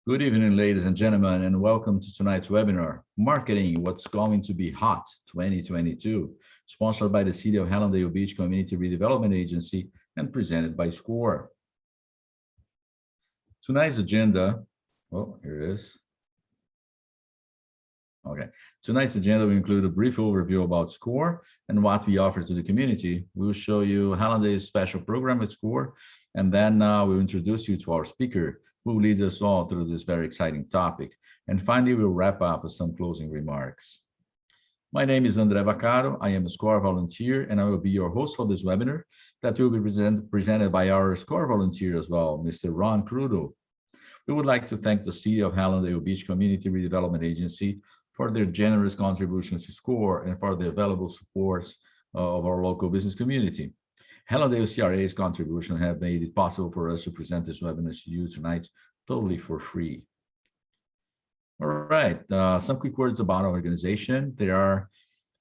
Good evening, ladies and gentlemen, and welcome to tonight's webinar, Marketing What's Going to Be Hot 2022, sponsored by the City of Hallandale Beach Community Redevelopment Agency and presented by SCORE. Tonight's agenda, here it is. Okay, tonight's agenda will include a brief overview about SCORE and what we offer to the community. We will show you Hallandale's special program with SCORE, and then we'll introduce you to our speaker, who leads us all through this very exciting topic. And finally, we'll wrap up with some closing remarks. My name is André Vaccaro. I am a SCORE volunteer, and I will be your host for this webinar that will be presented by our SCORE volunteer as well, Mr. Ron Crudo. We would like to thank the City of Hallandale Beach Community Redevelopment Agency for their generous contributions to SCORE and for the available support of our local business community. Hallandale CRA's contribution have made it possible for us to present this webinar to you tonight totally for free. All right, some quick words about our organization. There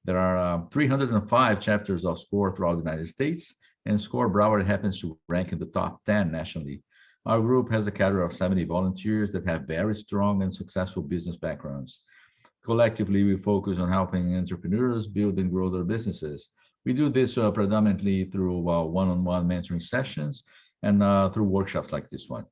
are 305 chapters of SCORE throughout the United States, and SCORE Broward happens to rank in the top 10 nationally. Our group has a cadre of 70 volunteers that have very strong and successful business backgrounds. Collectively, we focus on helping entrepreneurs build and grow their businesses. We do this predominantly through one-on-one mentoring sessions and through workshops like this one.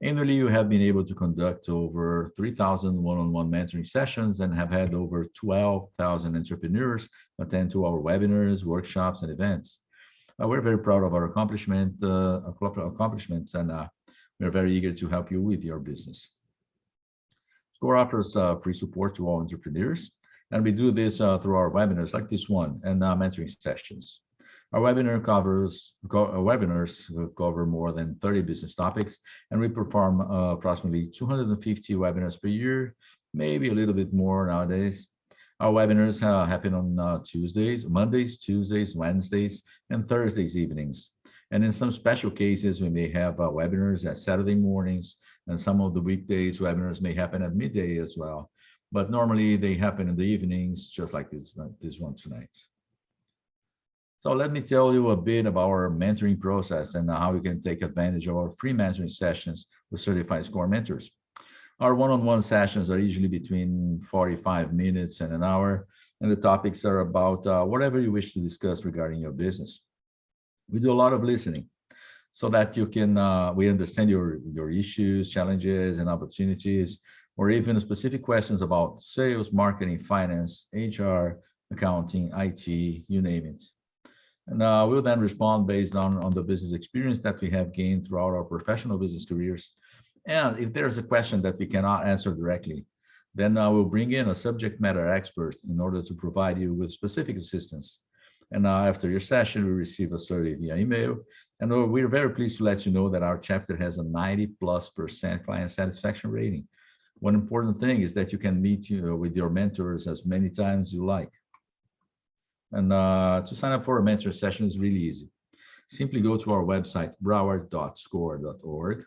Annually, we have been able to conduct over 3,000 one-on-one mentoring sessions and have had over 12,000 entrepreneurs attend to our webinars, workshops, and events. We're very proud of our accomplishments, and we're very eager to help you with your business. SCORE offers free support to all entrepreneurs, and we do this through our webinars like this one and mentoring sessions. Our webinars cover more than 30 business topics, and we perform approximately 250 webinars per year, maybe a little bit more nowadays. Our webinars happen on Mondays, Tuesdays, Wednesdays, and Thursdays evenings. And in some special cases, we may have webinars at Saturday mornings, and some of the weekdays webinars may happen at midday as well. But normally they happen in the evenings, just like this one tonight. So let me tell you a bit about our mentoring process and how you can take advantage of our free mentoring sessions with certified SCORE mentors. Our one-on-one sessions are usually between 45 minutes and an hour, and the topics are about whatever you wish to discuss regarding your business. We do a lot of listening so that you can we understand your issues, challenges, and opportunities, or even specific questions about sales, marketing, finance, HR, accounting, IT, you name it. And we'll then respond based on the business experience that we have gained throughout our professional business careers. And if there's a question that we cannot answer directly, then we'll bring in a subject matter expert in order to provide you with specific assistance. And after your session, we receive a survey via email. And we're very pleased to let you know that our chapter has a 90+% client satisfaction rating. One important thing is that you can meet with your mentors as many times as you like. And to sign up for a mentor session is really easy. Simply go to our website, broward.score.org.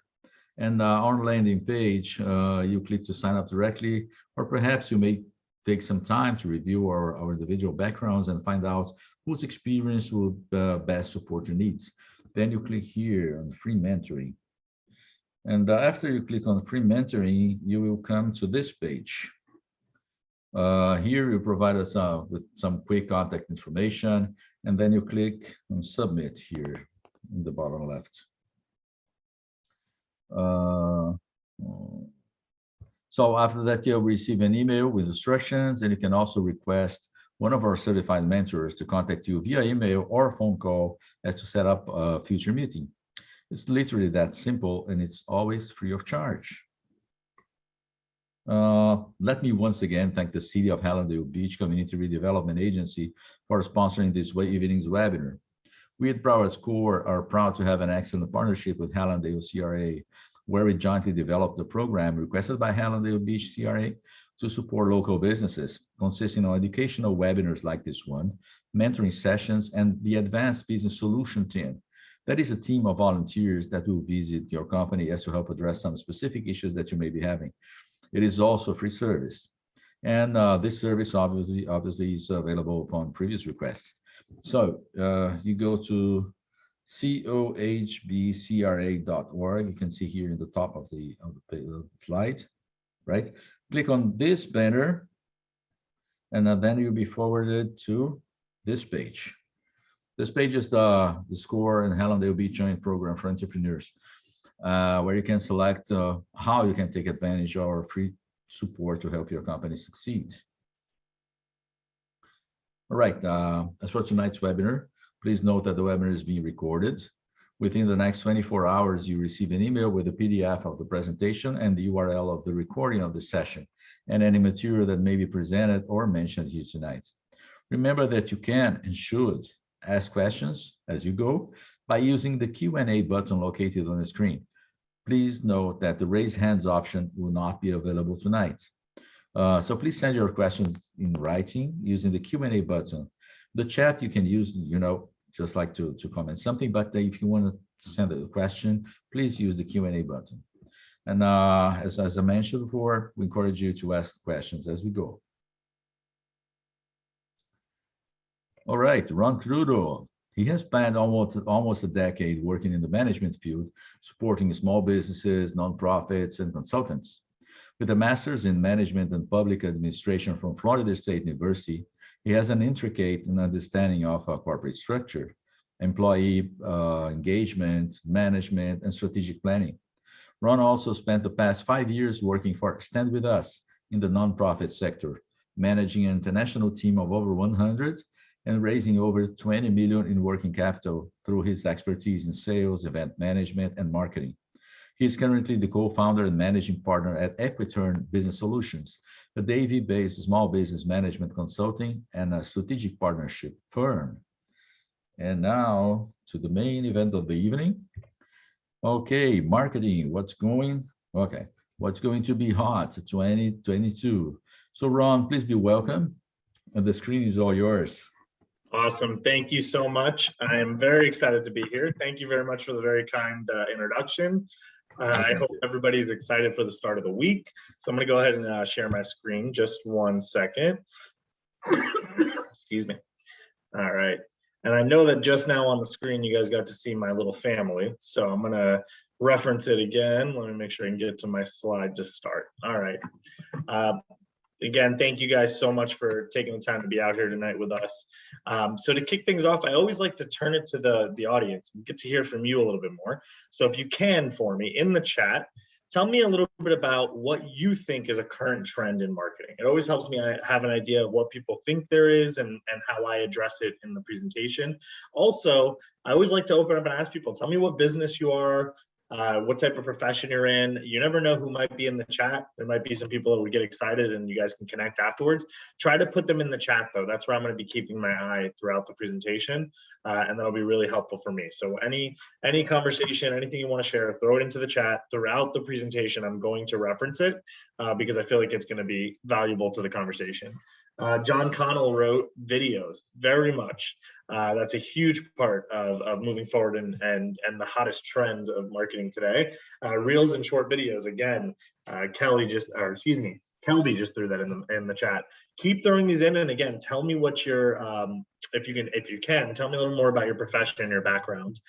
And on the landing page, you click to sign up directly, or perhaps you may take some time to review our individual backgrounds and find out whose experience will best support your needs. Then you click here on free mentoring. And after you click on free mentoring, you will come to this page. Here you provide us with some quick contact information, and then you click on submit here in the bottom left. So after that, you'll receive an email with instructions, and you can also request one of our certified mentors to contact you via email or phone call as to set up a future meeting. It's literally that simple, and it's always free of charge. Let me once again thank the City of Hallandale Beach Community Redevelopment Agency for sponsoring this evening's webinar. We at Broward SCORE are proud to have an excellent partnership with Hallandale CRA, where we jointly developed the program requested by Hallandale Beach CRA to support local businesses, consisting of educational webinars like this one, mentoring sessions, and the Advanced Business Solution Team. That is a team of volunteers that will visit your company as to help address some specific issues that you may be having. It is also a free service. And this service obviously is available upon previous requests. So you go to cohbcra.org. You can see here in the top of the slide, right? Click on this banner, and then you'll be forwarded to this page. This page is the SCORE and Hallandale Beach Joint Program for entrepreneurs, where you can select how you can take advantage of our free support to help your company succeed. All right, as for tonight's webinar, please note that the webinar is being recorded. Within the next 24 hours, you receive an email with a PDF of the presentation and the URL of the recording of the session and any material that may be presented or mentioned here tonight. Remember that you can and should ask questions as you go by using the Q&A button located on the screen. Please note that the raise hands option will not be available tonight. So please send your questions in writing using the Q&A button. The chat you can use, just like to comment something, but if you want to send a question, please use the Q&A button. And as I mentioned before, we encourage you to ask questions as we go. All right, Ron Crudo. He has spent almost a decade working in the management field, supporting small businesses, nonprofits, and consultants. With a master's in management and public administration from Florida State University, he has an intricate understanding of corporate structure, employee engagement, management, and strategic planning. Ron also spent the past 5 years working for Stand With Us in the nonprofit sector, managing an international team of over 100 and raising over 20 million in working capital through his expertise in sales, event management, and marketing. He is currently the co-founder and managing partner at Equiturn Business Solutions, a Davie-based small business management consulting and a strategic partnership firm. And now to the main event of the evening. Okay, marketing, what's going to be hot 2022. So Ron, please be welcome. And the screen is all yours. Awesome. Thank you so much. I am very excited to be here. Thank you very much for the very kind introduction. I hope everybody's excited for the start of the week. So I'm going to go ahead and share my screen. Just 1 second. Excuse me. All right. And I know that just now on the screen, you guys got to see my little family. So I'm going to reference it again. Let me make sure I can get to my slide to start. All right. Again, thank you guys so much for taking the time to be out here tonight with us. So to kick things off, I always like to turn it to the audience and get to hear from you a little bit more. So if you can for me in the chat, tell me a little bit about what you think is a current trend in marketing. It always helps me have an idea of what people think there is and how I address it in the presentation. Also, I always like to open up and ask people, tell me what business you are, what type of profession you're in. You never know who might be in the chat. There might be some people that would get excited and you guys can connect afterwards. Try to put them in the chat though. That's where I'm going to be keeping my eye throughout the presentation. And that'll be really helpful for me. So any conversation, anything you want to share, throw it into the chat throughout the presentation. I'm going to reference it because I feel like it's going to be valuable to the conversation. John Connell wrote videos, very much. That's a huge part of moving forward and the hottest trends of marketing today. Reels and short videos, again, Kelby just threw that in the chat. Keep throwing these in, and again, tell me what your if you can, tell me a little more about your profession and your background.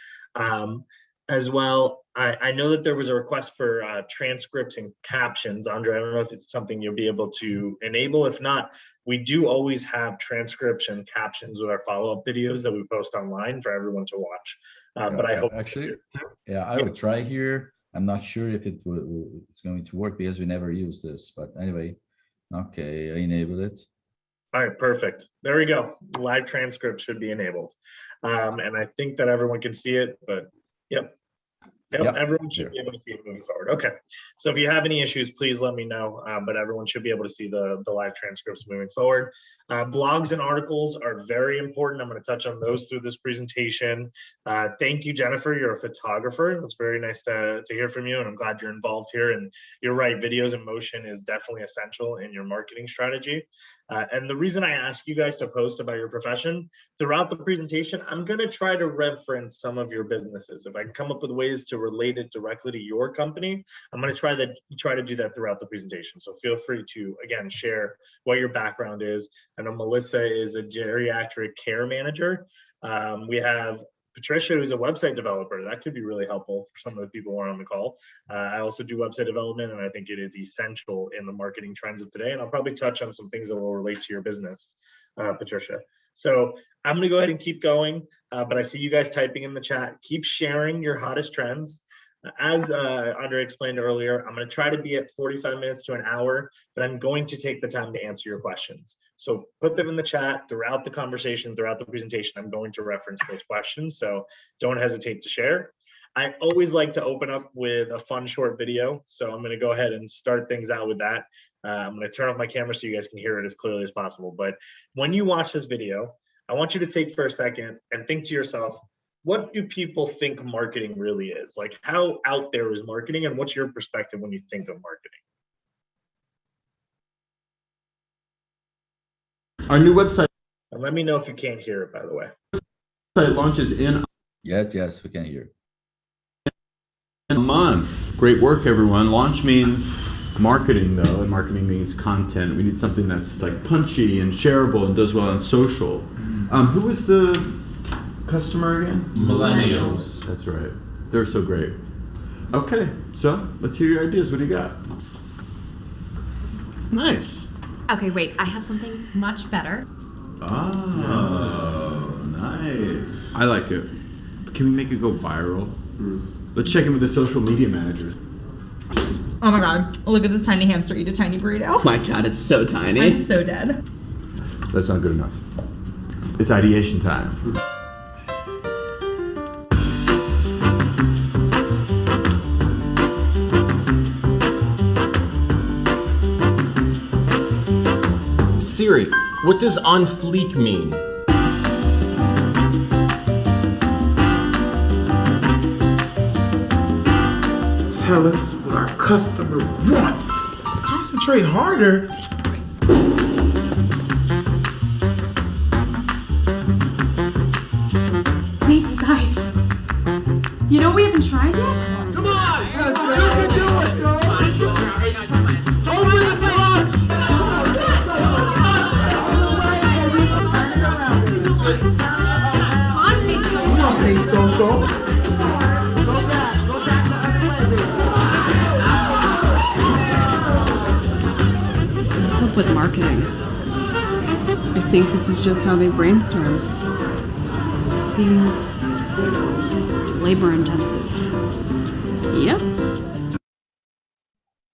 As well, I know that there was a request for transcripts and captions. Andre, I don't know if it's something you'll be able to enable. If not, we do always have transcripts and captions with our follow-up videos that we post online for everyone to watch. But I hope actually, I would try here. I'm not sure if it's going to work because we never use this. But anyway, okay, I enabled it. All right, perfect. There we go. Live transcript should be enabled, and I think that everyone can see it. But yep, everyone should be able to see it moving forward. Okay, so if you have any issues, please let me know, but everyone should be able to see the live transcripts moving forward. Blogs and articles are very important. I'm going to touch on those through this presentation. Thank you, Jennifer. You're a photographer. It's very nice to hear from you, and I'm glad you're involved here. And you're right, videos in motion is definitely essential in your marketing strategy. And the reason I ask you guys to post about your profession throughout the presentation, I'm going to try to reference some of your businesses. If I can come up with ways to relate it directly to your company, I'm going to try to do that throughout the presentation. So feel free to, again, share what your background is. I know Melissa is a geriatric care manager. We have Patricia, who's a website developer. That could be really helpful for some of the people who are on the call. I also do website development, and I think it is essential in the marketing trends of today. And I'll probably touch on some things that will relate to your business, Patricia. So I'm going to go ahead and keep going, but I see you guys typing in the chat. Keep sharing your hottest trends. As Andre explained earlier, I'm going to try to be at 45 minutes to an hour, but I'm going to take the time to answer your questions. So put them in the chat throughout the conversation, throughout the presentation. I'm going to reference those questions, so don't hesitate to share. I always like to open up with a fun short video, so I'm going to go ahead and start things out with that. I'm going to turn off my camera so you guys can hear it as clearly as possible. But when you watch this video, I want you to take for a second and think to yourself, what do people think marketing really is? Like, how out there is marketing, and what's your perspective when you think of marketing? Our new website. And let me know if you can't hear it, by the way. Website launches in Yes, we can hear. a month. Great work, everyone. Launch means marketing, though, and marketing means content. We need something that's like punchy and shareable and does well on social. Who was the customer again? Millennials. That's right. They're so great. Okay, so let's hear your ideas. What do you got? Nice. Okay, wait, I have something much better. Oh, nice. I like it. Can we make it go viral? Let's check in with the social media managers. Oh my god, look at this tiny hamster eat a tiny burrito. Oh my god, it's so tiny. I'm so dead. That's not good enough. It's ideation time. Siri, what does on fleek mean? Tell us what our customer wants. Concentrate harder. Wait, guys. You know we haven't tried yet? Come on! You can do it, yo! Open the clutch! On Pink Social. Come on, Pink Social. What's up with marketing? I think this is just how they brainstorm. Seems labor intensive. Yep.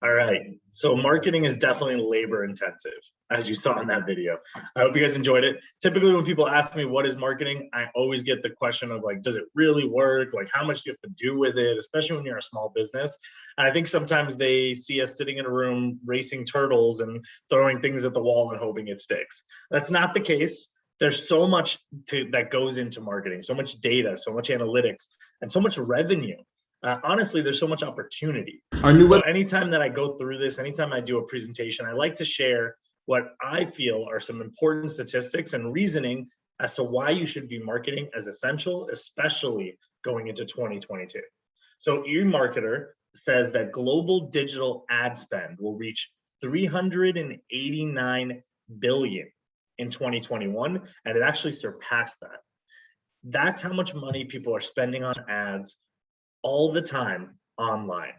All right, so marketing is definitely labor intensive, as you saw in that video. I hope you guys enjoyed it. Typically when people ask me what is marketing, I always get the question of like, does it really work? Like, how much do you have to do with it, especially when you're a small business? And I think sometimes they see us sitting in a room racing turtles and throwing things at the wall and hoping it sticks. That's not the case. There's so much that goes into marketing, so much data, so much analytics, and so much revenue. Honestly, there's so much opportunity. So anytime that I go through this, anytime I do a presentation, I like to share what I feel are some important statistics and reasoning as to why you should view marketing as essential, especially going into 2022. So eMarketer says that global digital ad spend will reach 389 billion in 2021, and it actually surpassed that. That's how much money people are spending on ads all the time online.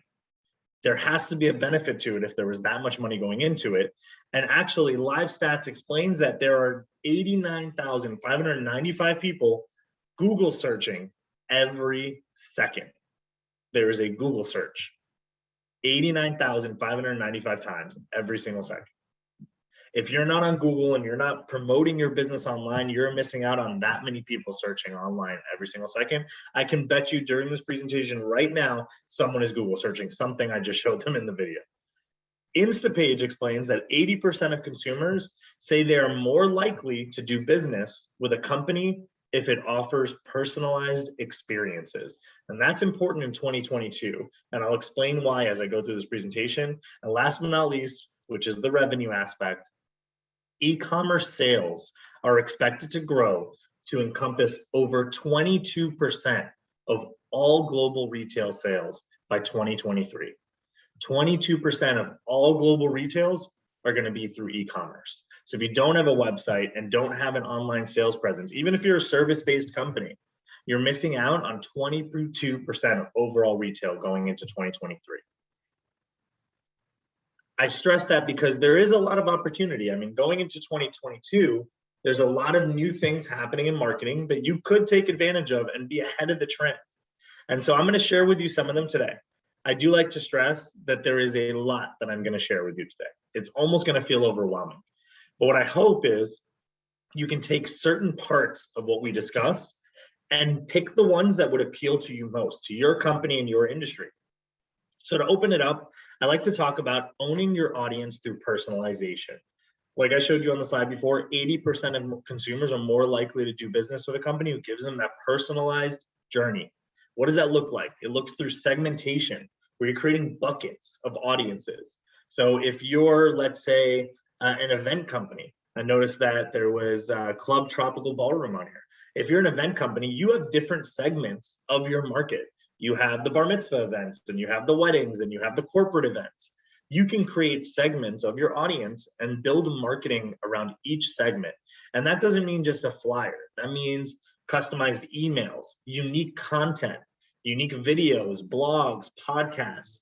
There has to be a benefit to it if there was that much money going into it. And actually, LiveStats explains that there are 89,595 people Google searching every second. There is a Google search 89,595 times every single second. If you're not on Google and you're not promoting your business online, you're missing out on that many people searching online every single second. I can bet you during this presentation right now, someone is Google searching something I just showed them in the video. Instapage explains that 80% of consumers say they are more likely to do business with a company if it offers personalized experiences. And that's important in 2022. And I'll explain why as I go through this presentation. And last but not least, which is the revenue aspect, e-commerce sales are expected to grow to encompass over 22% of all global retail sales by 2023. 22% of all global retails are going to be through e-commerce. So if you don't have a website and don't have an online sales presence, even if you're a service-based company, you're missing out on 22% of overall retail going into 2023. I stress that because there is a lot of opportunity. I mean, going into 2022, there's a lot of new things happening in marketing that you could take advantage of and be ahead of the trend. And so I'm going to share with you some of them today. I do like to stress that there is a lot that I'm going to share with you today. It's almost going to feel overwhelming. But what I hope is you can take certain parts of what we discuss and pick the ones that would appeal to you most, to your company and your industry. So to open it up, I like to talk about owning your audience through personalization. Like I showed you on the slide before, 80% of consumers are more likely to do business with a company who gives them that personalized journey. What does that look like? It looks through segmentation, where you're creating buckets of audiences. So if you're, let's say, an event company, I noticed that there was Club Tropical Ballroom on here. If you're an event company, you have different segments of your market. You have the bar mitzvah events, and you have the weddings, and you have the corporate events. You can create segments of your audience and build marketing around each segment. And that doesn't mean just a flyer. That means customized emails, unique content, unique videos, blogs, podcasts,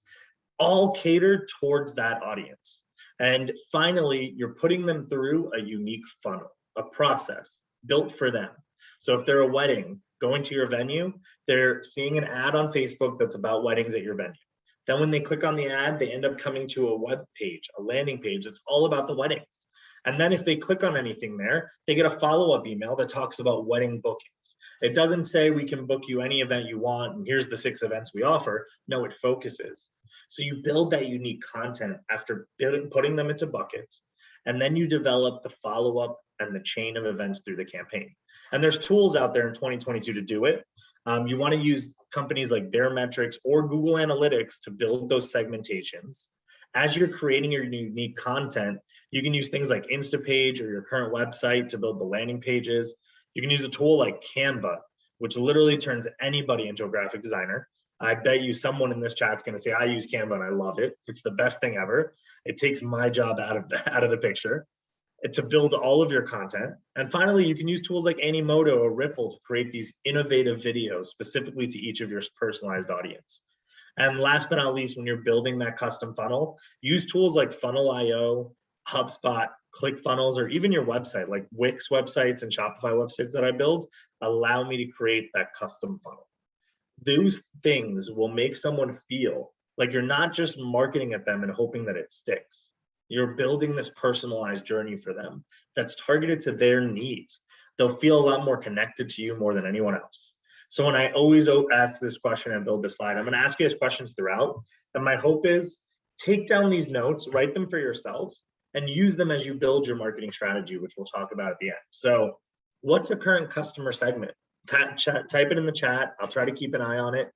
all catered towards that audience. And finally, you're putting them through a unique funnel, a process built for them. So if they're a wedding, going to your venue, they're seeing an ad on Facebook that's about weddings at your venue. Then when they click on the ad, they end up coming to a web page, a landing page that's all about the weddings. And then if they click on anything there, they get a follow-up email that talks about wedding bookings. It doesn't say we can book you any event you want, and here's the 6 events we offer. No, it focuses. So you build that unique content after putting them into buckets, and then you develop the follow-up and the chain of events through the campaign. And there's tools out there in 2022 to do it. You want to use companies like Baremetrics or Google Analytics to build those segmentations. As you're creating your unique content, you can use things like Instapage or your current website to build the landing pages. You can use a tool like Canva, which literally turns anybody into a graphic designer. I bet you someone in this chat's going to say, I use Canva and I love it. It's the best thing ever. It takes my job out of the picture. To build all of your content. And finally, you can use tools like Animoto or Ripple to create these innovative videos specifically to each of your personalized audience. And last but not least, when you're building that custom funnel, use tools like Funnel.io, HubSpot, ClickFunnels, or even your website, like Wix websites and Shopify websites that I build, allow me to create that custom funnel. Those things will make someone feel like you're not just marketing at them and hoping that it sticks. You're building this personalized journey for them that's targeted to their needs. They'll feel a lot more connected to you more than anyone else. So when I always ask this question and build this slide, I'm going to ask you these questions throughout. And my hope is take down these notes, write them for yourself, and use them as you build your marketing strategy, which we'll talk about at the end. So what's a current customer segment? Type it in the chat. I'll try to keep an eye on it.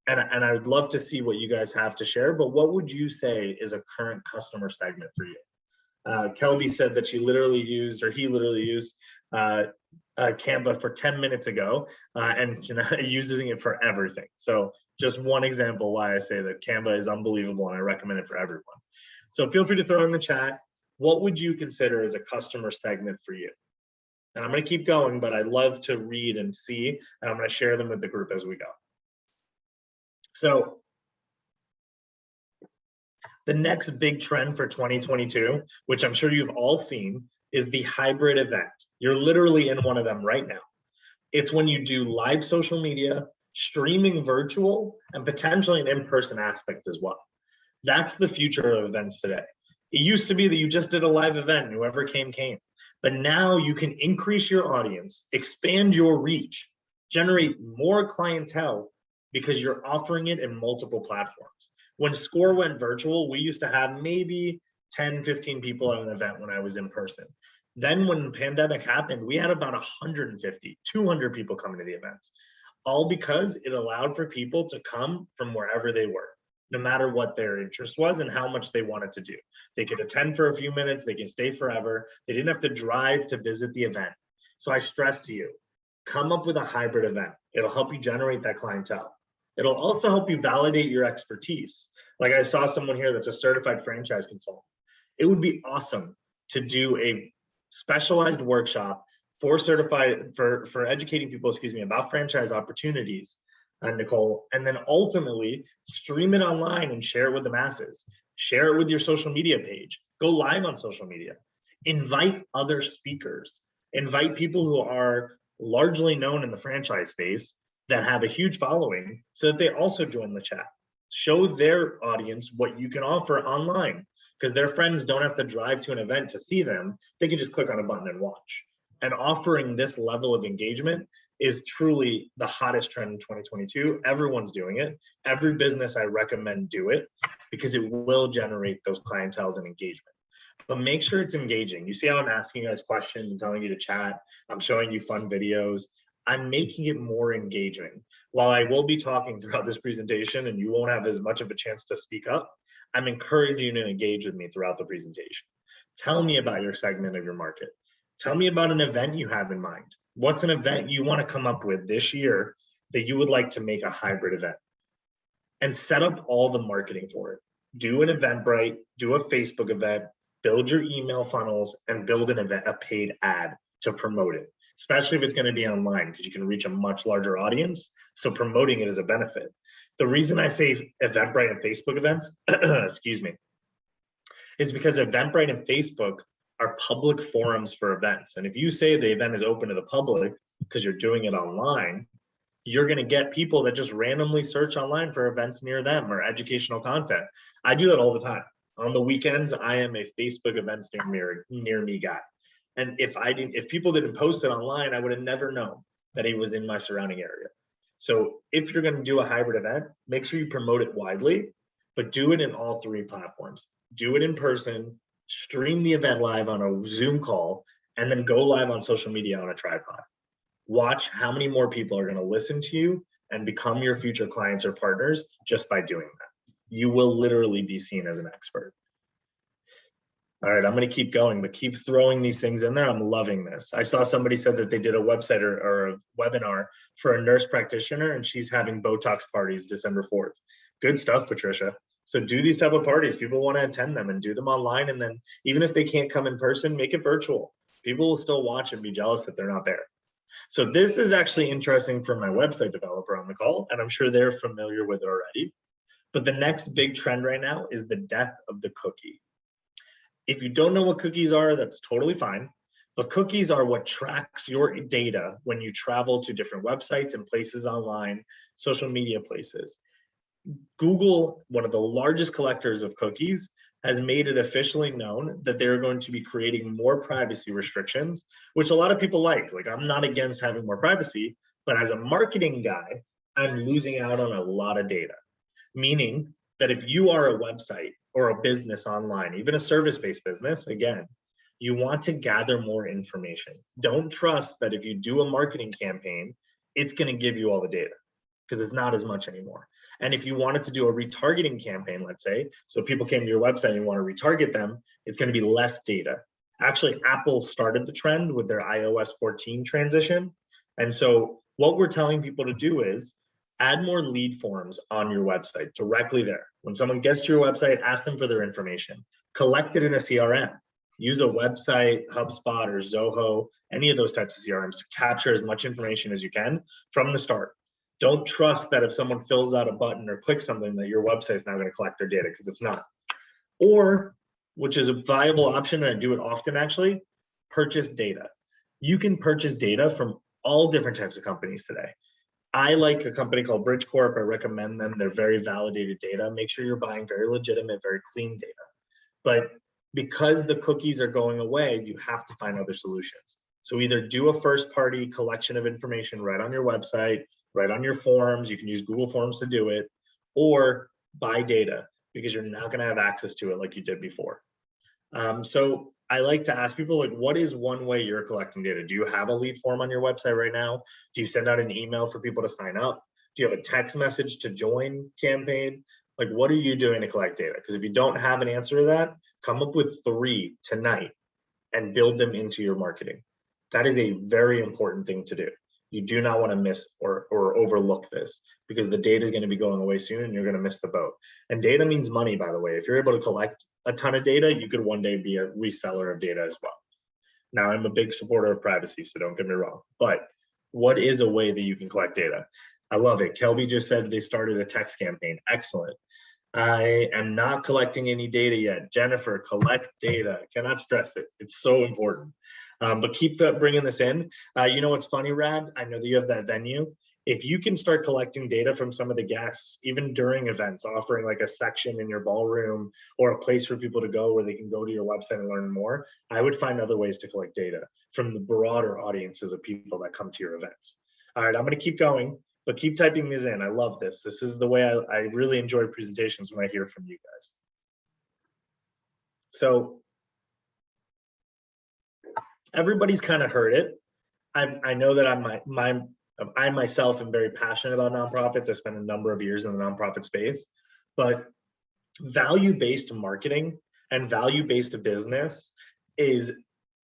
And I would love to see what you guys have to share, but what would you say is a current customer segment for you? Kelby said that he literally used Canva for 10 minutes ago and using it for everything. So just one example why I say that Canva is unbelievable and I recommend it for everyone. So feel free to throw in the chat, what would you consider as a customer segment for you? And I'm going to keep going, but I'd love to read and see, and I'm going to share them with the group as we go. So the next big trend for 2022, which I'm sure you've all seen, is the hybrid event. You're literally in one of them right now. It's when you do live social media, streaming virtual, and potentially an in-person aspect as well. That's the future of events today. It used to be that you just did a live event and whoever came. But now you can increase your audience, expand your reach, generate more clientele because you're offering it in multiple platforms. When SCORE went virtual, we used to have maybe 10, 15 people at an event when I was in person. Then when the pandemic happened, we had about 150, 200 people coming to the events, all because it allowed for people to come from wherever they were, no matter what their interest was and how much they wanted to do. They could attend for a few minutes, they can stay forever. They didn't have to drive to visit the event. So I stress to you, come up with a hybrid event. It'll help you generate that clientele. It'll also help you validate your expertise. Like I saw someone here that's a certified franchise consultant. It would be awesome to do a specialized workshop for certified for educating people, excuse me, about franchise opportunities, Nicole, and then ultimately stream it online and share it with the masses. Share it with your social media page. Go live on social media. Invite other speakers. Invite people who are largely known in the franchise space that have a huge following so that they also join the chat. Show their audience what you can offer online, because their friends don't have to drive to an event to see them. They can just click on a button and watch. And offering this level of engagement is truly the hottest trend in 2022. Everyone's doing it. Every business I recommend do it, because it will generate those clienteles and engagement. But make sure it's engaging. You see how I'm asking you guys questions and telling you to chat. I'm showing you fun videos. I'm making it more engaging. While I will be talking throughout this presentation and you won't have as much of a chance to speak up, I'm encouraging you to engage with me throughout the presentation. Tell me about your segment of your market. Tell me about an event you have in mind. What's an event you want to come up with this year that you would like to make a hybrid event? And set up all the marketing for it. Do an Eventbrite, do a Facebook event, build your email funnels, and build an event, a paid ad to promote it, especially if it's going to be online, because you can reach a much larger audience. So promoting it is a benefit. The reason I say Eventbrite and Facebook events, excuse me, is because Eventbrite and Facebook are public forums for events. And if you say the event is open to the public because you're doing it online, you're going to get people that just randomly search online for events near them or educational content. I do that all the time. On the weekends, I am a Facebook events near me guy. And if people didn't post it online, I would have never known that he was in my surrounding area. So if you're going to do a hybrid event, make sure you promote it widely, but do it in all three platforms. Do it in person, stream the event live on a Zoom call, and then go live on social media on a tripod. Watch how many more people are going to listen to you and become your future clients or partners just by doing that. You will literally be seen as an expert. All right, I'm going to keep going, but keep throwing these things in there. I'm loving this. I saw somebody said that they did a website or a webinar for a nurse practitioner, and she's having Botox parties December 4th. Good stuff, Patricia. So do these type of parties. People want to attend them, and do them online. And then even if they can't come in person, make it virtual. People will still watch and be jealous that they're not there. So this is actually interesting for my website developer on the call, and I'm sure they're familiar with it already. But the next big trend right now is the death of the cookie. If you don't know what cookies are, that's totally fine. But cookies are what tracks your data when you travel to different websites and places online, social media places. Google, one of the largest collectors of cookies, has made it officially known that they're going to be creating more privacy restrictions, which a lot of people like. Like, I'm not against having more privacy, but as a marketing guy, I'm losing out on a lot of data. Meaning that if you are a website or a business online, even a service-based business, again, you want to gather more information. Don't trust that if you do a marketing campaign, it's going to give you all the data, because it's not as much anymore. And if you wanted to do a retargeting campaign, let's say, so people came to your website and you want to retarget them, it's going to be less data. Actually, Apple started the trend with their iOS 14 transition. And so what we're telling people to do is add more lead forms on your website directly there. When someone gets to your website, ask them for their information. Collect it in a CRM. Use a website, HubSpot or Zoho, any of those types of CRMs to capture as much information as you can from the start. Don't trust that if someone fills out a button or clicks something that your website is not going to collect their data, because it's not. Or, which is a viable option, and I do it often actually, purchase data. You can purchase data from all different types of companies today. I like a company called Bridgecorp. I recommend them. They're very validated data. Make sure you're buying very legitimate, very clean data. But because the cookies are going away, you have to find other solutions. So either do a first-party collection of information right on your website, right on your forms. You can use Google Forms to do it, or buy data, because you're not going to have access to it like you did before. So I like to ask people, like, what is one way you're collecting data? Do you have a lead form on your website right now? Do you send out an email for people to sign up? Do you have a text message to join campaign? Like, what are you doing to collect data? Because if you don't have an answer to that, come up with 3 tonight and build them into your marketing. That is a very important thing to do. You do not want to miss or overlook this, because the data is going to be going away soon and you're going to miss the boat. And data means money, by the way. If you're able to collect a ton of data, you could one day be a reseller of data as well. Now, I'm a big supporter of privacy, so don't get me wrong, but what is a way that you can collect data? I love it. Kelby just said they started a text campaign. Excellent. I am not collecting any data yet. Jennifer, collect data. Cannot stress it. It's so important. But keep bringing this in. You know what's funny, Rad? I know that you have that venue. If you can start collecting data from some of the guests, even during events, offering like a section in your ballroom or a place for people to go where they can go to your website and learn more, I would find other ways to collect data from the broader audiences of people that come to your events. All right, I'm going to keep going, but keep typing these in. I love this. This is the way I really enjoy presentations when I hear from you guys. So everybody's kind of heard it. I know that I myself am very passionate about nonprofits. I spent a number of years in the nonprofit space, but value-based marketing and value-based business is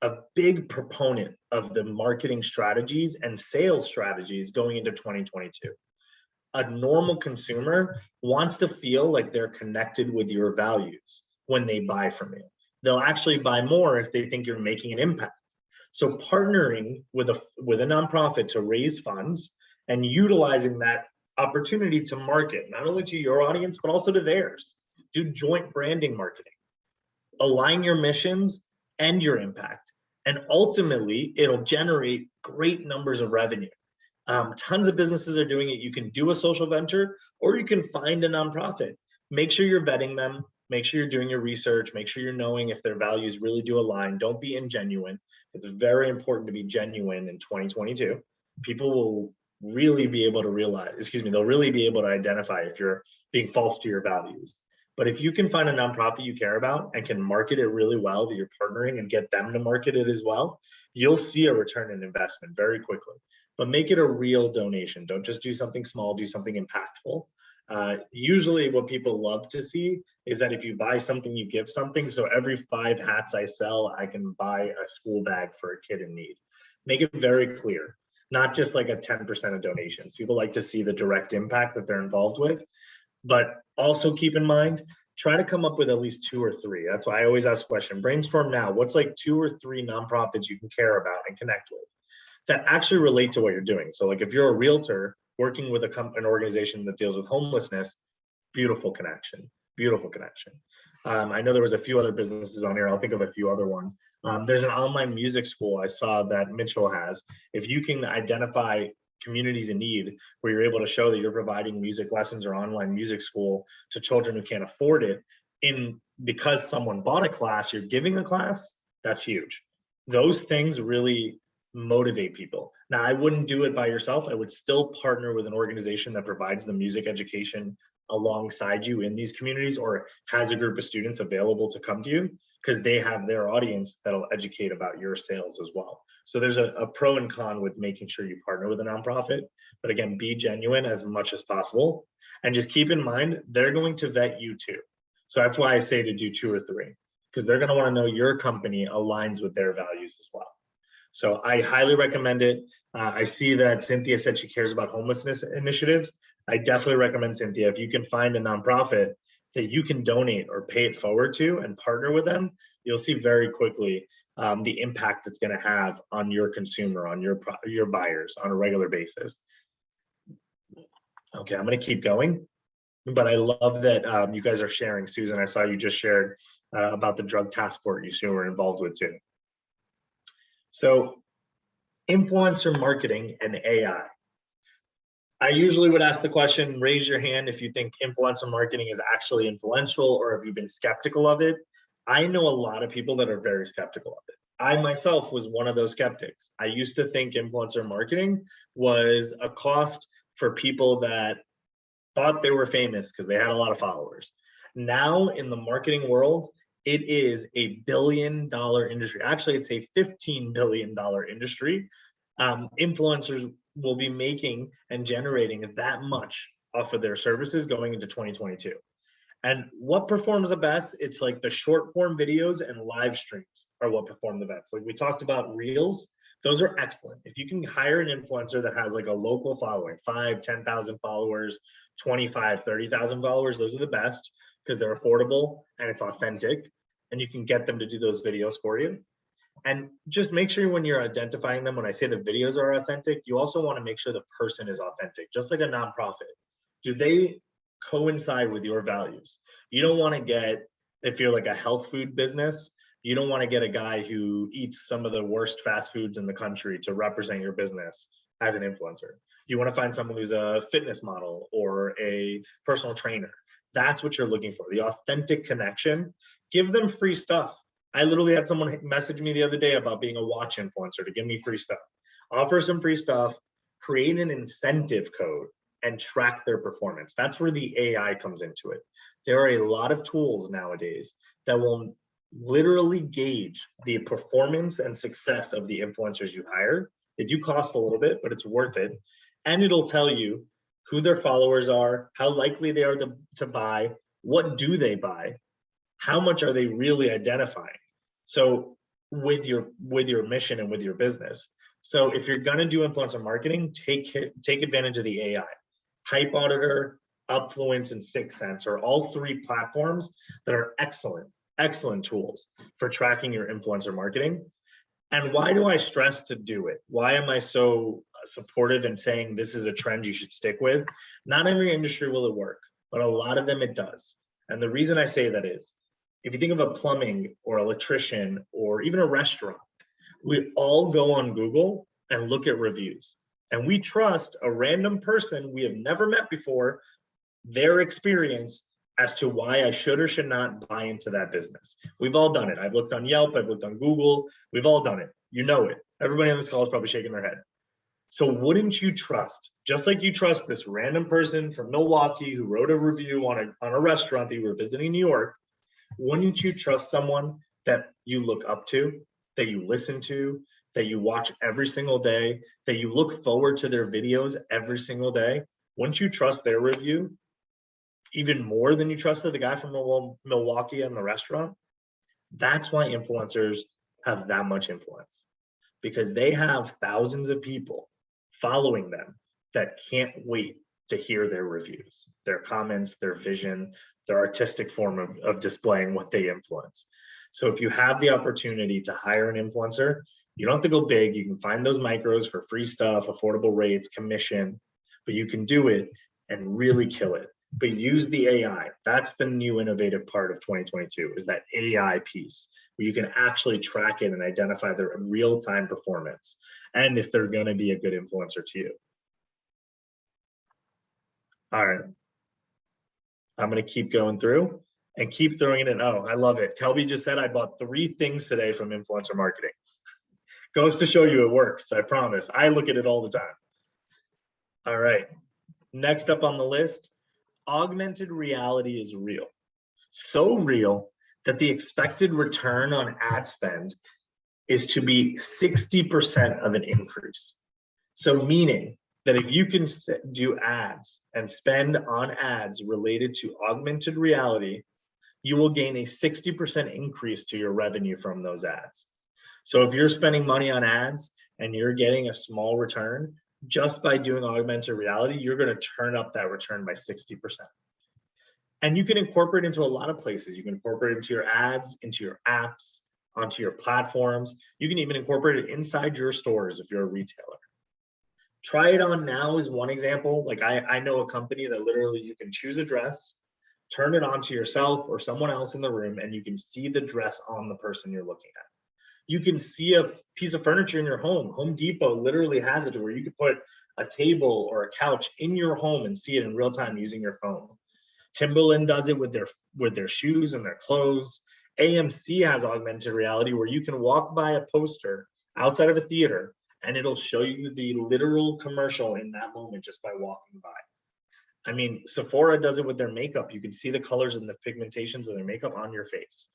a big proponent of the marketing strategies and sales strategies going into 2022. A normal consumer wants to feel like they're connected with your values when they buy from you. They'll actually buy more if they think you're making an impact. So partnering with a nonprofit to raise funds and utilizing that opportunity to market, not only to your audience, but also to theirs. Do joint branding marketing. Align your missions and your impact. And ultimately, it'll generate great numbers of revenue. Tons of businesses are doing it. You can do a social venture or you can find a nonprofit. Make sure you're vetting them. Make sure you're doing your research. Make sure you're knowing if their values really do align. Don't be ingenuine. It's very important to be genuine in 2022. People will really be able to they'll really be able to identify if you're being false to your values. But if you can find a nonprofit you care about and can market it really well, that you're partnering and get them to market it as well, you'll see a return in investment very quickly. But make it a real donation. Don't just do something small, do something impactful. Usually what people love to see is that if you buy something, you give something. So every 5 hats I sell, I can buy a school bag for a kid in need. Make it very clear, not just like a 10% of donations. People like to see the direct impact that they're involved with, but also keep in mind, try to come up with at least 2 or 3. That's why I always ask a question, brainstorm now. What's like 2 or 3 nonprofits you can care about and connect with that actually relate to what you're doing? So like if you're a realtor working with an organization that deals with homelessness, beautiful connection, beautiful connection. I know there was a few other businesses on here. I'll think of a few other ones. There's an online music school I saw that Mitchell has. If you can identify communities in need where you're able to show that you're providing music lessons or online music school to children who can't afford it, because someone bought a class, you're giving a class, that's huge. Those things really motivate people. Now, I wouldn't do it by yourself. I would still partner with an organization that provides the music education alongside you in these communities or has a group of students available to come to you because they have their audience that'll educate about your sales as well. So there's a pro and con with making sure you partner with a nonprofit, but again, be genuine as much as possible. And just keep in mind, they're going to vet you too. So that's why I say to do 2 or 3, because they're going to want to know your company aligns with their values as well. So I highly recommend it. I see that Cynthia said she cares about homelessness initiatives. I definitely recommend, Cynthia, if you can find a nonprofit that you can donate or pay it forward to and partner with them, you'll see very quickly the impact it's going to have on your consumer, on your buyers on a regular basis. Okay, I'm going to keep going, but I love that you guys are sharing. Susan, I saw you just shared about the drug task force you were involved with too. So influencer marketing and AI. I usually would ask the question, raise your hand if you think influencer marketing is actually influential or if you've been skeptical of it. I know a lot of people that are very skeptical of it. I myself was one of those skeptics. I used to think influencer marketing was a cost for people that thought they were famous because they had a lot of followers. Now in the marketing world, it is a $1 billion industry. Actually, it's a $15 billion industry. Influencers will be making and generating that much off of their services going into 2022. And what performs the best? It's like the short form videos and live streams are what perform the best. Like we talked about Reels, those are excellent. If you can hire an influencer that has like a local following, 5, 10,000 followers, 25, 30,000 followers, those are the best because they're affordable and it's authentic and you can get them to do those videos for you. And just make sure when you're identifying them, when I say the videos are authentic, you also want to make sure the person is authentic, just like a nonprofit. Do they coincide with your values? You don't want to get, if you're like a health food business, you don't want to get a guy who eats some of the worst fast foods in the country to represent your business as an influencer. You want to find someone who's a fitness model or a personal trainer. That's what you're looking for, the authentic connection. Give them free stuff. I literally had someone message me the other day about being a watch influencer to give me free stuff. Offer some free stuff, create an incentive code, and track their performance. That's where the AI comes into it. There are a lot of tools nowadays that will literally gauge the performance and success of the influencers you hire. They do cost a little bit, but it's worth it. And it'll tell you who their followers are, how likely they are to buy, what do they buy, how much are they really identifying. So with your mission and with your business. So if you're gonna do influencer marketing, take advantage of the AI. Hype Auditor, Upfluence, and 6sense are all 3 platforms that are excellent tools for tracking your influencer marketing. And why do I stress to do it? Why am I so supportive and saying this is a trend you should stick with? Not every industry will it work, but a lot of them it does. And the reason I say that is, if you think of a plumbing or electrician or even a restaurant, we all go on Google and look at reviews. And we trust a random person we have never met before, their experience as to why I should or should not buy into that business. We've all done it. I've looked on Yelp, I've looked on Google, we've all done it. You know it. Everybody on this call is probably shaking their head. So wouldn't you trust, just like you trust this random person from Milwaukee who wrote a review on a restaurant that you were visiting in New York, wouldn't you trust someone that you look up to, that you listen to, that you watch every single day, that you look forward to their videos every single day? Wouldn't you trust their review even more than you trusted the guy from Milwaukee and the restaurant? That's why influencers have that much influence, because they have thousands of people following them that can't wait to hear their reviews, their comments, their vision, their artistic form of displaying what they influence. So if you have the opportunity to hire an influencer, you don't have to go big. You can find those micros for free stuff, affordable rates, commission, but you can do it and really kill it. But use the AI. That's the new innovative part of 2022, is that AI piece where you can actually track it and identify their real-time performance and if they're going to be a good influencer to you. All right. I'm going to keep going through and keep throwing it in. Oh, I love it. Kelby just said I bought 3 things today from influencer marketing. Goes to show you it works. I promise. I look at it all the time. All right. Next up on the list, augmented reality is real. So real that the expected return on ad spend is to be 60% of an increase. So meaning that if you can do ads and spend on ads related to augmented reality, you will gain a 60% increase to your revenue from those ads. So if you're spending money on ads and you're getting a small return, just by doing augmented reality, you're going to turn up that return by 60%. And you can incorporate it into a lot of places. You can incorporate it into your ads, into your apps, onto your platforms. You can even incorporate it inside your stores if you're a retailer. Try it on now is one example. Like I know a company that literally you can choose a dress, turn it on to yourself or someone else in the room, and you can see the dress on the person you're looking at. You can see a piece of furniture in your home. Home Depot literally has it to where you can put a table or a couch in your home and see it in real time using your phone. Timberland does it with their shoes and their clothes. AMC has augmented reality where you can walk by a poster outside of a theater and it'll show you the literal commercial in that moment just by walking by. I mean, Sephora does it with their makeup. You can see the colors and the pigmentations of their makeup on your face.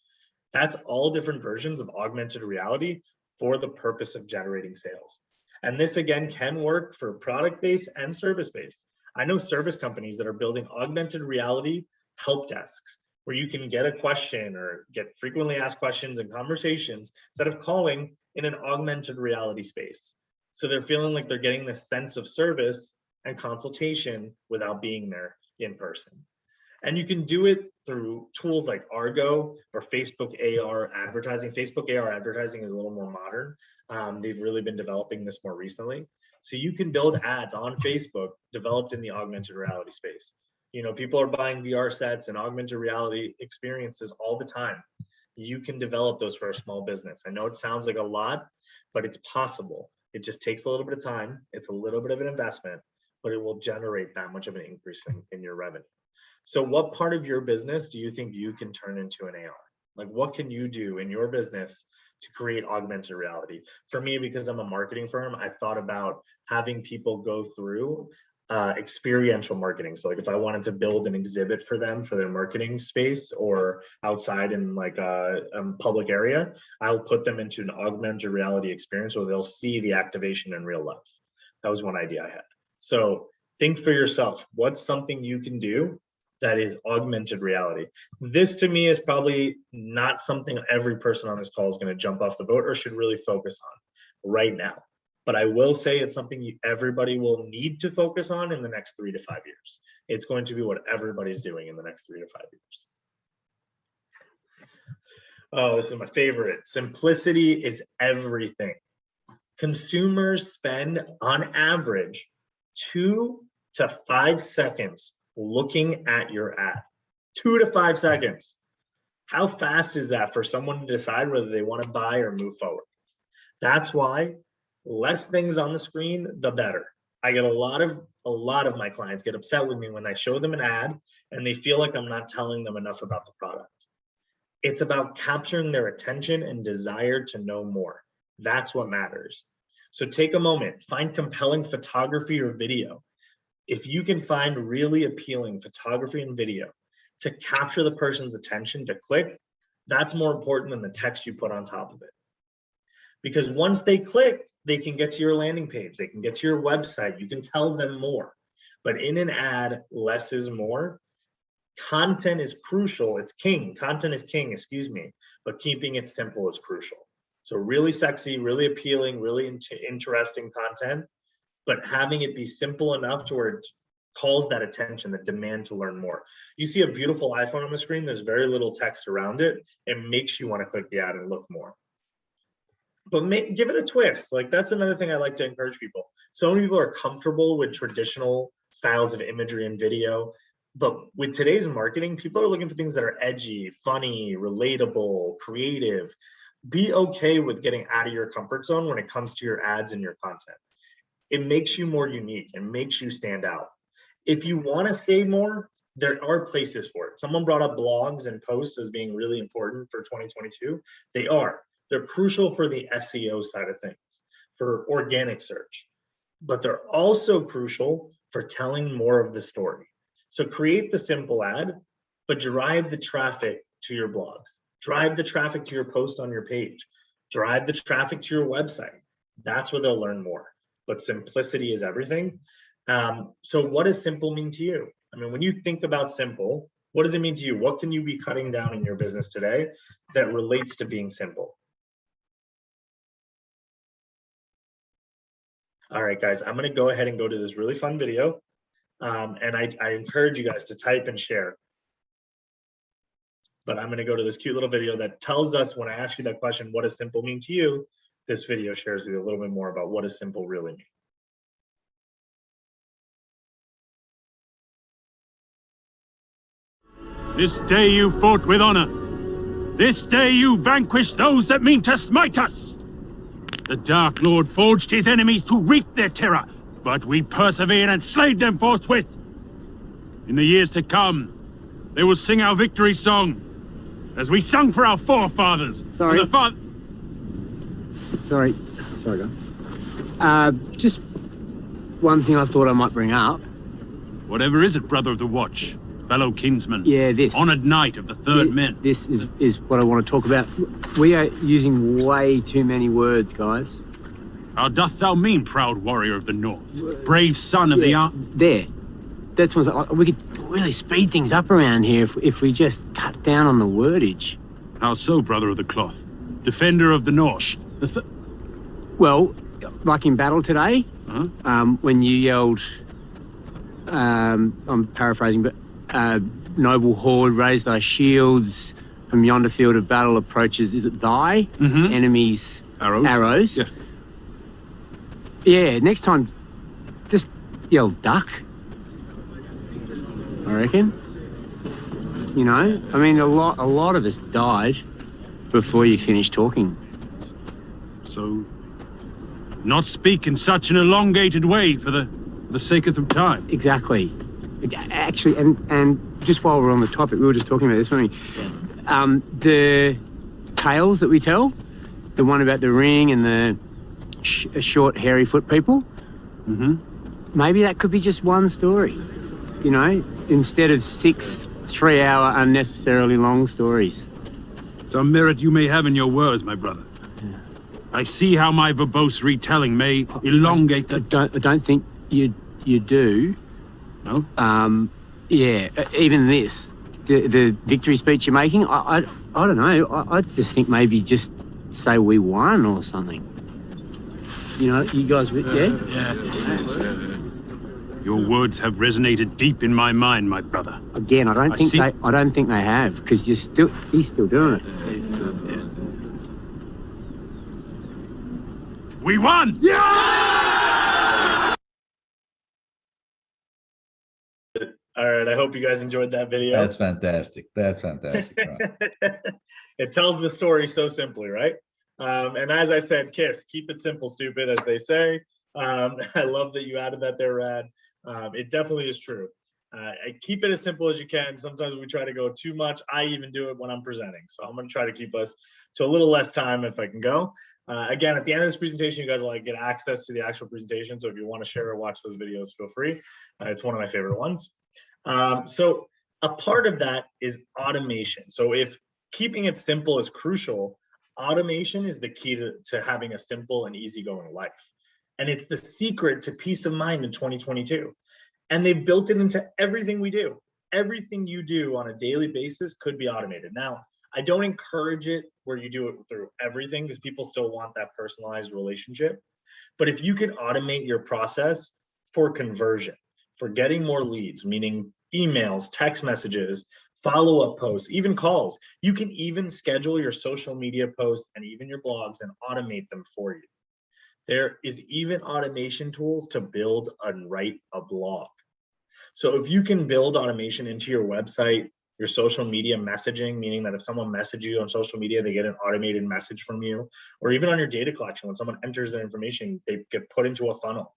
That's all different versions of augmented reality for the purpose of generating sales. And this again can work for product-based and service-based. I know service companies that are building augmented reality help desks where you can get a question or get frequently asked questions and conversations instead of calling in an augmented reality space. So they're feeling like they're getting this sense of service and consultation without being there in person. And you can do it through tools like Argo or Facebook AR advertising. Facebook AR advertising is a little more modern. They've really been developing this more recently. So you can build ads on Facebook developed in the augmented reality space. You know, people are buying VR sets and augmented reality experiences all the time. You can develop those for a small business. I know it sounds like a lot, but it's possible. It just takes a little bit of time. It's a little bit of an investment, but it will generate that much of an increase in your revenue. So what part of your business do you think you can turn into an AR? Like, what can you do in your business to create augmented reality? For me, because I'm a marketing firm, I thought about having people go through experiential marketing. So like if I wanted to build an exhibit for them for their marketing space or outside in like a public area, I'll put them into an augmented reality experience where they'll see the activation in real life. That was one idea I had. So think for yourself, what's something you can do that is augmented reality? This to me is probably not something every person on this call is going to jump off the boat or should really focus on right now. But I will say it's something everybody will need to focus on in the next 3 to 5 years. It's going to be what everybody's doing in the next 3 to 5 years. Oh, this is my favorite. Simplicity is everything. Consumers spend on average 2 to 5 seconds looking at your ad. 2 to 5 seconds. How fast is that for someone to decide whether they want to buy or move forward? That's why less things on the screen, the better. I get a lot of my clients get upset with me when I show them an ad and they feel like I'm not telling them enough about the product. It's about capturing their attention and desire to know more. That's what matters. So take a moment, find compelling photography or video. If you can find really appealing photography and video to capture the person's attention to click, that's more important than the text you put on top of it. Because once they click, they can get to your landing page, they can get to your website, you can tell them more. But in an ad, less is more. Content is crucial, it's king. Content is king, excuse me, but keeping it simple is crucial. So really sexy, really appealing, really interesting content, but having it be simple enough to where it calls that attention, the demand to learn more. You see a beautiful iPhone on the screen, there's very little text around it. It makes you want to click the ad and look more. But give it a twist. Like, that's another thing I like to encourage people. So many people are comfortable with traditional styles of imagery and video, but with today's marketing, people are looking for things that are edgy, funny, relatable, creative. Be okay with getting out of your comfort zone when it comes to your ads and your content. It makes you more unique and makes you stand out. If you want to say more, there are places for it. Someone brought up blogs and posts as being really important for 2022. They are. They're crucial for the SEO side of things, for organic search, but they're also crucial for telling more of the story. So create the simple ad, but drive the traffic to your blogs, drive the traffic to your post on your page, drive the traffic to your website. That's where they'll learn more, but simplicity is everything. So what does simple mean to you? I mean, when you think about simple, what does it mean to you? What can you be cutting down in your business today that relates to being simple? All right, guys, I'm going to go ahead and go to this really fun video. And I encourage you guys to type and share. But I'm going to go to this cute little video that tells us, when I ask you that question, what does simple mean to you? This video shares with you a little bit more about what does simple really mean. This day you fought with honor. This day you vanquished those that mean to smite us. The Dark Lord forged his enemies to reap their terror, but we persevered and slayed them forthwith. In the years to come, they will sing our victory song, as we sung for our forefathers. Sorry. Sorry, guys. Just one thing I thought I might bring up. Whatever is it, brother of the watch, fellow kinsman? Yeah, this. Honored knight of the Third Men. This is what I want to talk about. We are using way too many words, guys. How doth thou mean, proud warrior of the North? Brave son of the There. That's what we could really speed things up around here if we just cut down on the wordage. How so, brother of the cloth? Defender of the North. Well, like in battle today, when you yelled, I'm paraphrasing, but Noble horde, raise thy shields. From yonder field of battle approaches. Is it thy enemies' arrows? Yeah. Yeah. Next time, just yell duck. I reckon. You know, I mean, a lot of us died before you finished talking. So, not speak in such an elongated way for the sake of time. Exactly. Actually, and just while we're on the topic, we were just talking about this, weren't we? The tales that we tell, the one about the ring and the short, hairy foot people, maybe that could be just one story, you know, instead of 6 3-hour unnecessarily long stories. Some merit you may have in your words, my brother. I see how my verbose retelling may elongate the... I don't think you do. No? Yeah, even this, the victory speech you're making, I don't know. I just think maybe just say we won or something. You know, you guys, yeah? Your words have resonated deep in my mind, my brother. Again, I don't think they have, because he's still doing it. We won! All right, I hope you guys enjoyed that video. That's fantastic. That's fantastic. Ron. It tells the story so simply, right? And as I said, KISS, keep it simple, stupid, as they say. I love that you added that there, Rad. It definitely is true. I keep it as simple as you can. Sometimes we try to go too much. I even do it when I'm presenting. So I'm going to try to keep us to a little less time if I can go. Again, at the end of this presentation, you guys will get access to the actual presentation. So if you want to share or watch those videos, feel free. It's one of my favorite ones. So a part of that is automation. So if keeping it simple is crucial, automation is the key to having a simple and easygoing life. And it's the secret to peace of mind in 2022. And they've built it into everything we do. Everything you do on a daily basis could be automated. Now, I don't encourage it where you do it through everything, because people still want that personalized relationship. But if you can automate your process for conversion, for getting more leads, meaning emails, text messages, follow-up posts, even calls, you can even schedule your social media posts and even your blogs and automate them for you. There is even automation tools to build and write a blog. So if you can build automation into your website, your social media messaging, meaning that if someone messages you on social media, they get an automated message from you, or even on your data collection, when someone enters their information, they get put into a funnel.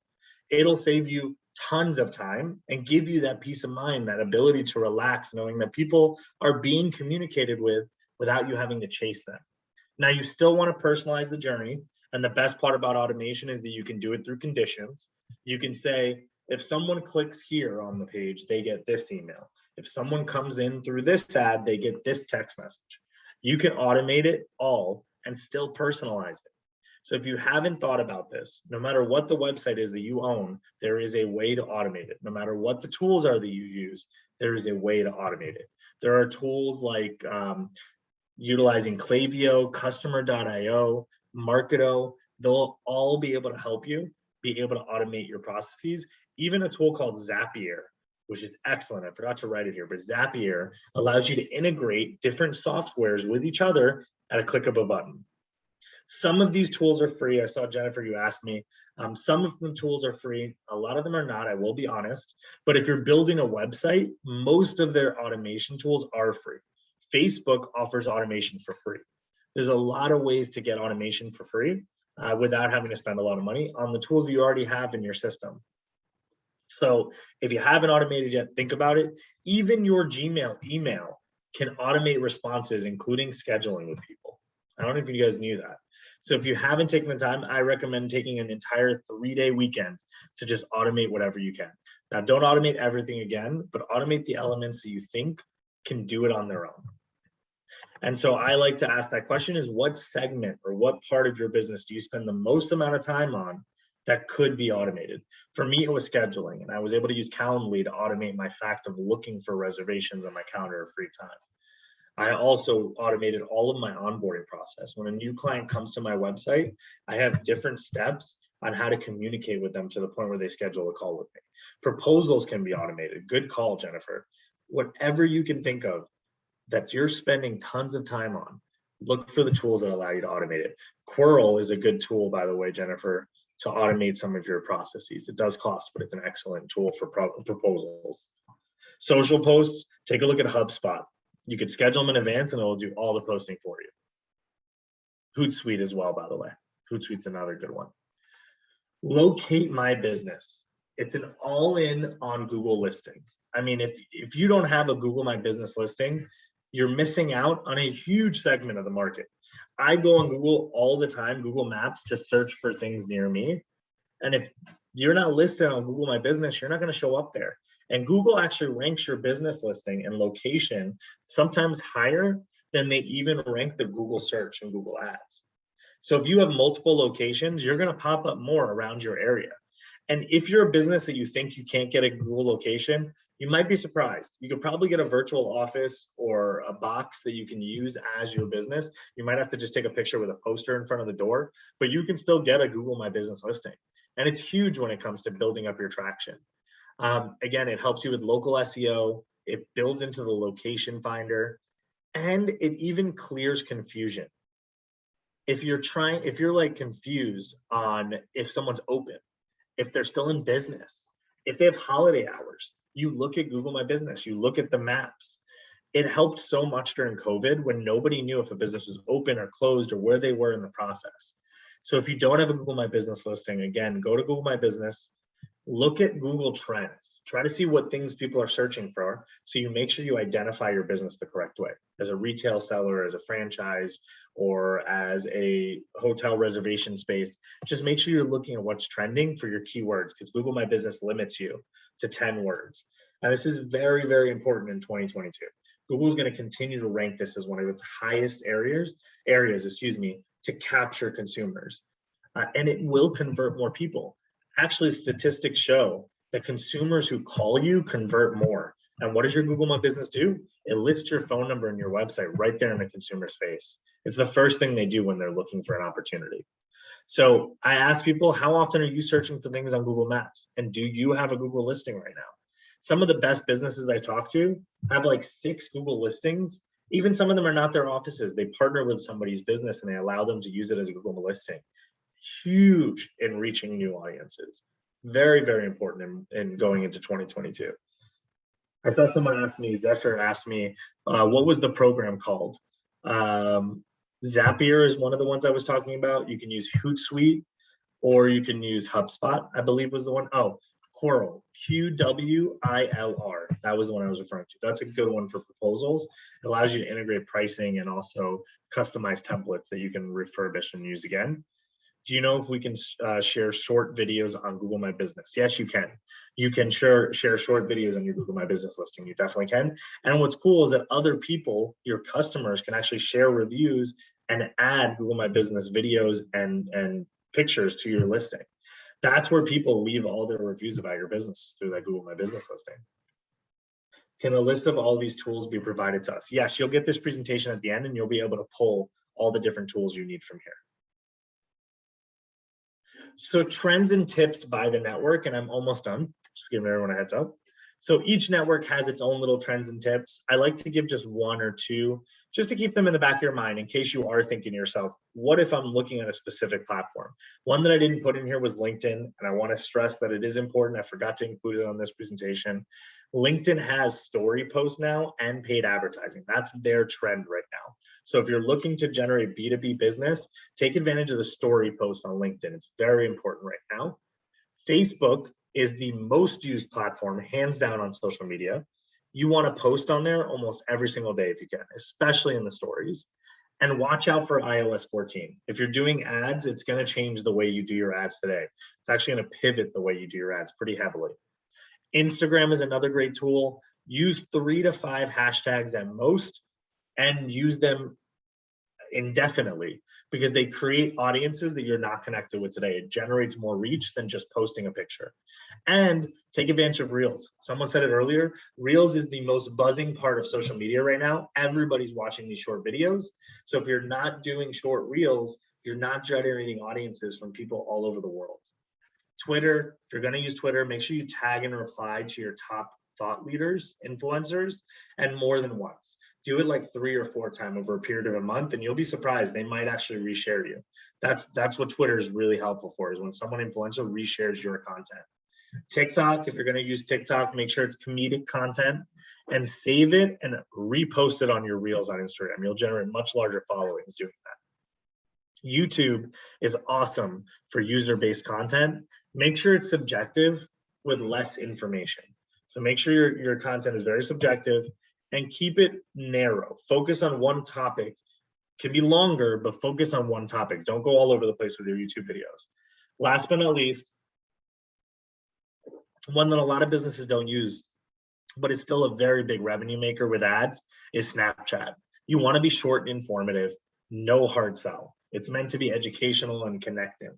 It'll save you tons of time and give you that peace of mind, that ability to relax, knowing that people are being communicated with without you having to chase them. Now, you still want to personalize the journey. And the best part about automation is that you can do it through conditions. You can say, if someone clicks here on the page, they get this email. If someone comes in through this ad, they get this text message. You can automate it all and still personalize it. So if you haven't thought about this, no matter what the website is that you own, there is a way to automate it. No matter what the tools are that you use, there is a way to automate it. There are tools like utilizing Klaviyo, Customer.io, Marketo. They'll all be able to help you be able to automate your processes. Even a tool called Zapier, which is excellent. I forgot to write it here, but Zapier allows you to integrate different softwares with each other at a click of a button. Some of these tools are free. I saw Jennifer, you asked me. Some of the tools are free. A lot of them are not, I will be honest. But if you're building a website, most of their automation tools are free. Facebook offers automation for free. There's a lot of ways to get automation for free without having to spend a lot of money on the tools that you already have in your system. So if you haven't automated yet, think about it. Even your Gmail email can automate responses, including scheduling with people. I don't know if you guys knew that. So if you haven't taken the time, I recommend taking an entire 3-day weekend to just automate whatever you can. Now, don't automate everything again, but automate the elements that you think can do it on their own. And so I like to ask that question is, what segment or what part of your business do you spend the most amount of time on that could be automated? For me, it was scheduling, and I was able to use Calendly to automate my fact of looking for reservations on my calendar of free time. I also automated all of my onboarding process. When a new client comes to my website, I have different steps on how to communicate with them to the point where they schedule a call with me. Proposals can be automated. Good call, Jennifer. whatever you can think of that you're spending tons of time on, look for the tools that allow you to automate it. Quirl is a good tool, by the way, Jennifer, to automate some of your processes. It does cost, but it's an excellent tool for proposals. Social posts, take a look at HubSpot. You could schedule them in advance and it'll do all the posting for you. Hootsuite as well, by the way. Hootsuite's another good one. Locate My Business. It's an all-in on Google listings. I mean, if you don't have a Google My Business listing, you're missing out on a huge segment of the market. I go on Google all the time, Google Maps, to search for things near me. And if you're not listed on Google My Business, you're not going to show up there. And Google actually ranks your business listing and location sometimes higher than they even rank the Google search and Google Ads. So if you have multiple locations, you're going to pop up more around your area. And if you're a business that you think you can't get a Google location, you might be surprised. You could probably get a virtual office or a box that you can use as your business. You might have to just take a picture with a poster in front of the door, but you can still get a Google My Business listing. And it's huge when it comes to building up your traction. Again, it helps you with local SEO. It builds into the location finder, and it even clears confusion. If you're like confused on if someone's open, if they're still in business, if they have holiday hours, you look at Google My Business, you look at the maps. It helped so much during COVID when nobody knew if a business was open or closed or where they were in the process. So if you don't have a Google My Business listing, again, go to Google My Business, look at Google Trends, try to see what things people are searching for, so you make sure you identify your business the correct way. As a retail seller, as a franchise, or as a hotel reservation space, just make sure you're looking at what's trending for your keywords, because Google My Business limits you to 10 words. And this is very, very important in 2022. Google is going to continue to rank this as one of its highest areas, to capture consumers. And it will convert more people. Actually, statistics show that consumers who call you convert more. And what does your Google My Business do? It lists your phone number and your website right there in the consumer's face. It's the first thing they do when they're looking for an opportunity. So I ask people, how often are you searching for things on Google Maps? And do you have a Google listing right now? Some of the best businesses I talk to have like 6 Google listings. Even some of them are not their offices. They partner with somebody's business and they allow them to use it as a Google listing. Huge in reaching new audiences. Very, very important in going into 2022. I thought someone asked me, Zephyr asked me, what was the program called? Zapier is one of the ones I was talking about. You can use Hootsuite, or you can use HubSpot, I believe was the one. Oh, Quirl, QWILR. That was the one I was referring to. That's a good one for proposals. It allows you to integrate pricing and also customize templates that you can refurbish and use again. Do you know if we can share short videos on Google My Business? Yes, you can. You can share short videos on your Google My Business listing. You definitely can. And what's cool is that other people, your customers, can actually share reviews and add Google My Business videos and pictures to your listing. That's where people leave all their reviews about your business, through that Google My Business listing. Can a list of all these tools be provided to us? Yes, you'll get this presentation at the end and you'll be able to pull all the different tools you need from here. So trends and tips by the network, and I'm almost done, just giving everyone a heads up. So each network has its own little trends and tips. I like to give just 1 or 2, just to keep them in the back of your mind in case you are thinking to yourself, what if I'm looking at a specific platform? One that I didn't put in here was LinkedIn, and I want to stress that it is important. I forgot to include it on this presentation. LinkedIn has story posts now and paid advertising. That's their trend right now. So if you're looking to generate B2B business, take advantage of the story posts on LinkedIn. It's very important right now. Facebook is the most used platform, hands down, on social media. You want to post on there almost every single day if you can, especially in the stories. And watch out for iOS 14. If you're doing ads, it's going to change the way you do your ads today. It's actually going to pivot the way you do your ads pretty heavily. Instagram is another great tool. Use 3 to 5 hashtags at most, and use them indefinitely, because they create audiences that you're not connected with today. It generates more reach than just posting a picture. And take advantage of Reels. Someone said it earlier, Reels is the most buzzing part of social media right now. Everybody's watching these short videos. So if you're not doing short Reels, you're not generating audiences from people all over the world. Twitter, if you're going to use Twitter, make sure you tag and reply to your top thought leaders, influencers, and more than once. Do it like 3 or 4 times over a period of a month, and you'll be surprised. They might actually reshare you. That's what Twitter is really helpful for, is when someone influential reshares your content. TikTok, if you're going to use TikTok, make sure it's comedic content and save it and repost it on your reels on Instagram. You'll generate much larger followings doing that. YouTube is awesome for user-based content. Make sure it's subjective with less information. So make sure your content is very subjective and keep it narrow. Focus on one topic. Can be longer, but focus on one topic. Don't go all over the place with your YouTube videos. Last but not least, one that a lot of businesses don't use, but it's still a very big revenue maker with ads, is Snapchat. You want to be short and informative, no hard sell. It's meant to be educational and connecting.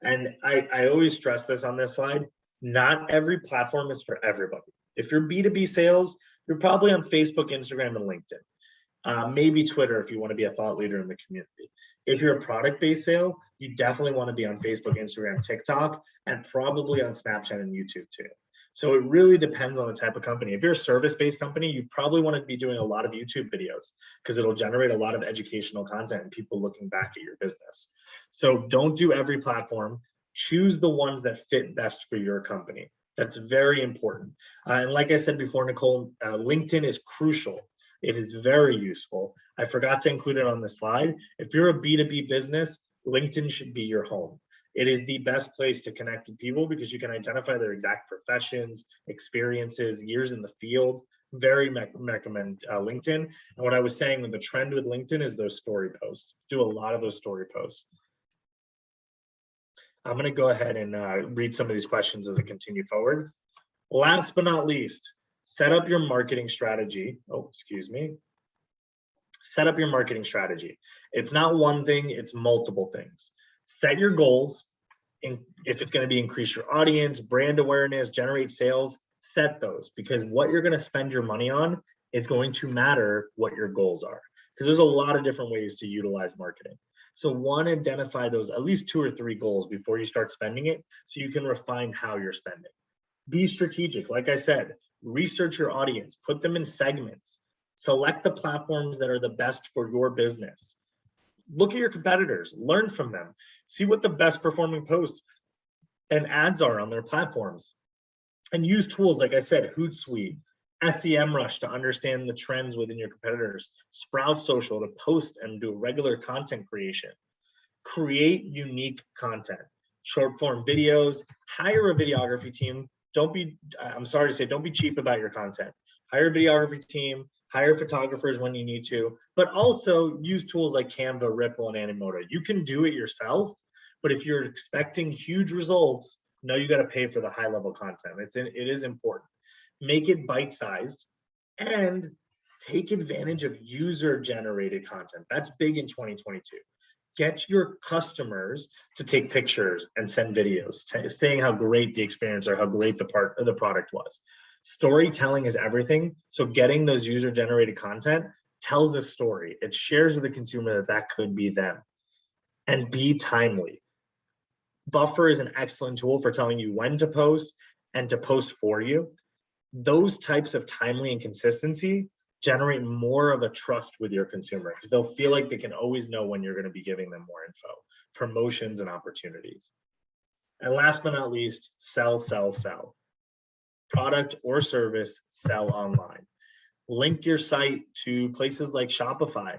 And I always stress this on this slide, not every platform is for everybody. If you're B2B sales, you're probably on Facebook, Instagram, and LinkedIn. Maybe Twitter if you want to be a thought leader in the community. If you're a product-based sale, you definitely want to be on Facebook, Instagram, TikTok, and probably on Snapchat and YouTube too. So it really depends on the type of company. If you're a service-based company, you probably want to be doing a lot of YouTube videos because it'll generate a lot of educational content and people looking back at your business. So don't do every platform. Choose the ones that fit best for your company. That's very important. And like I said before, Nicole, LinkedIn is crucial. It is very useful. I forgot to include it on the slide. If you're a B2B business, LinkedIn should be your home. It is the best place to connect with people because you can identify their exact professions, experiences, years in the field. Very recommend LinkedIn. And what I was saying with the trend with LinkedIn is those story posts. Do a lot of those story posts. I'm going to go ahead and read some of these questions as I continue forward. Last but not least, set up your marketing strategy. Oh, excuse me. Set up your marketing strategy. It's not one thing, it's multiple things. Set your goals. If it's going to be increase your audience, brand awareness, generate sales, set those, because what you're going to spend your money on is going to matter what your goals are. Because there's a lot of different ways to utilize marketing. So one, identify those at least 2 or 3 goals before you start spending it so you can refine how you're spending. Be strategic. Like I said, research your audience, put them in segments, select the platforms that are the best for your business. Look at your competitors, learn from them, see what the best performing posts and ads are on their platforms. And use tools, like I said, Hootsuite, SEMrush to understand the trends within your competitors, Sprout Social to post and do regular content creation. Create unique content, short form videos, hire a videography team. Don't be cheap about your content. Hire a videography team, hire photographers when you need to, but also use tools like Canva, Ripple, and Animoto. You can do it yourself, but if you're expecting huge results, no, you got to pay for the high level content. It is important. Make it bite-sized and take advantage of user-generated content. That's big in 2022. Get your customers to take pictures and send videos saying how great the experience or how great the product was. Storytelling is everything. So getting those user-generated content tells a story. It shares with the consumer that could be them. And be timely. Buffer is an excellent tool for telling you when to post and to post for you. Those types of timely and consistency generate more of a trust with your consumer because they'll feel like they can always know when you're going to be giving them more info, promotions, and opportunities. And last but not least, sell, sell, sell. Product or service, sell online. Link your site to places like Shopify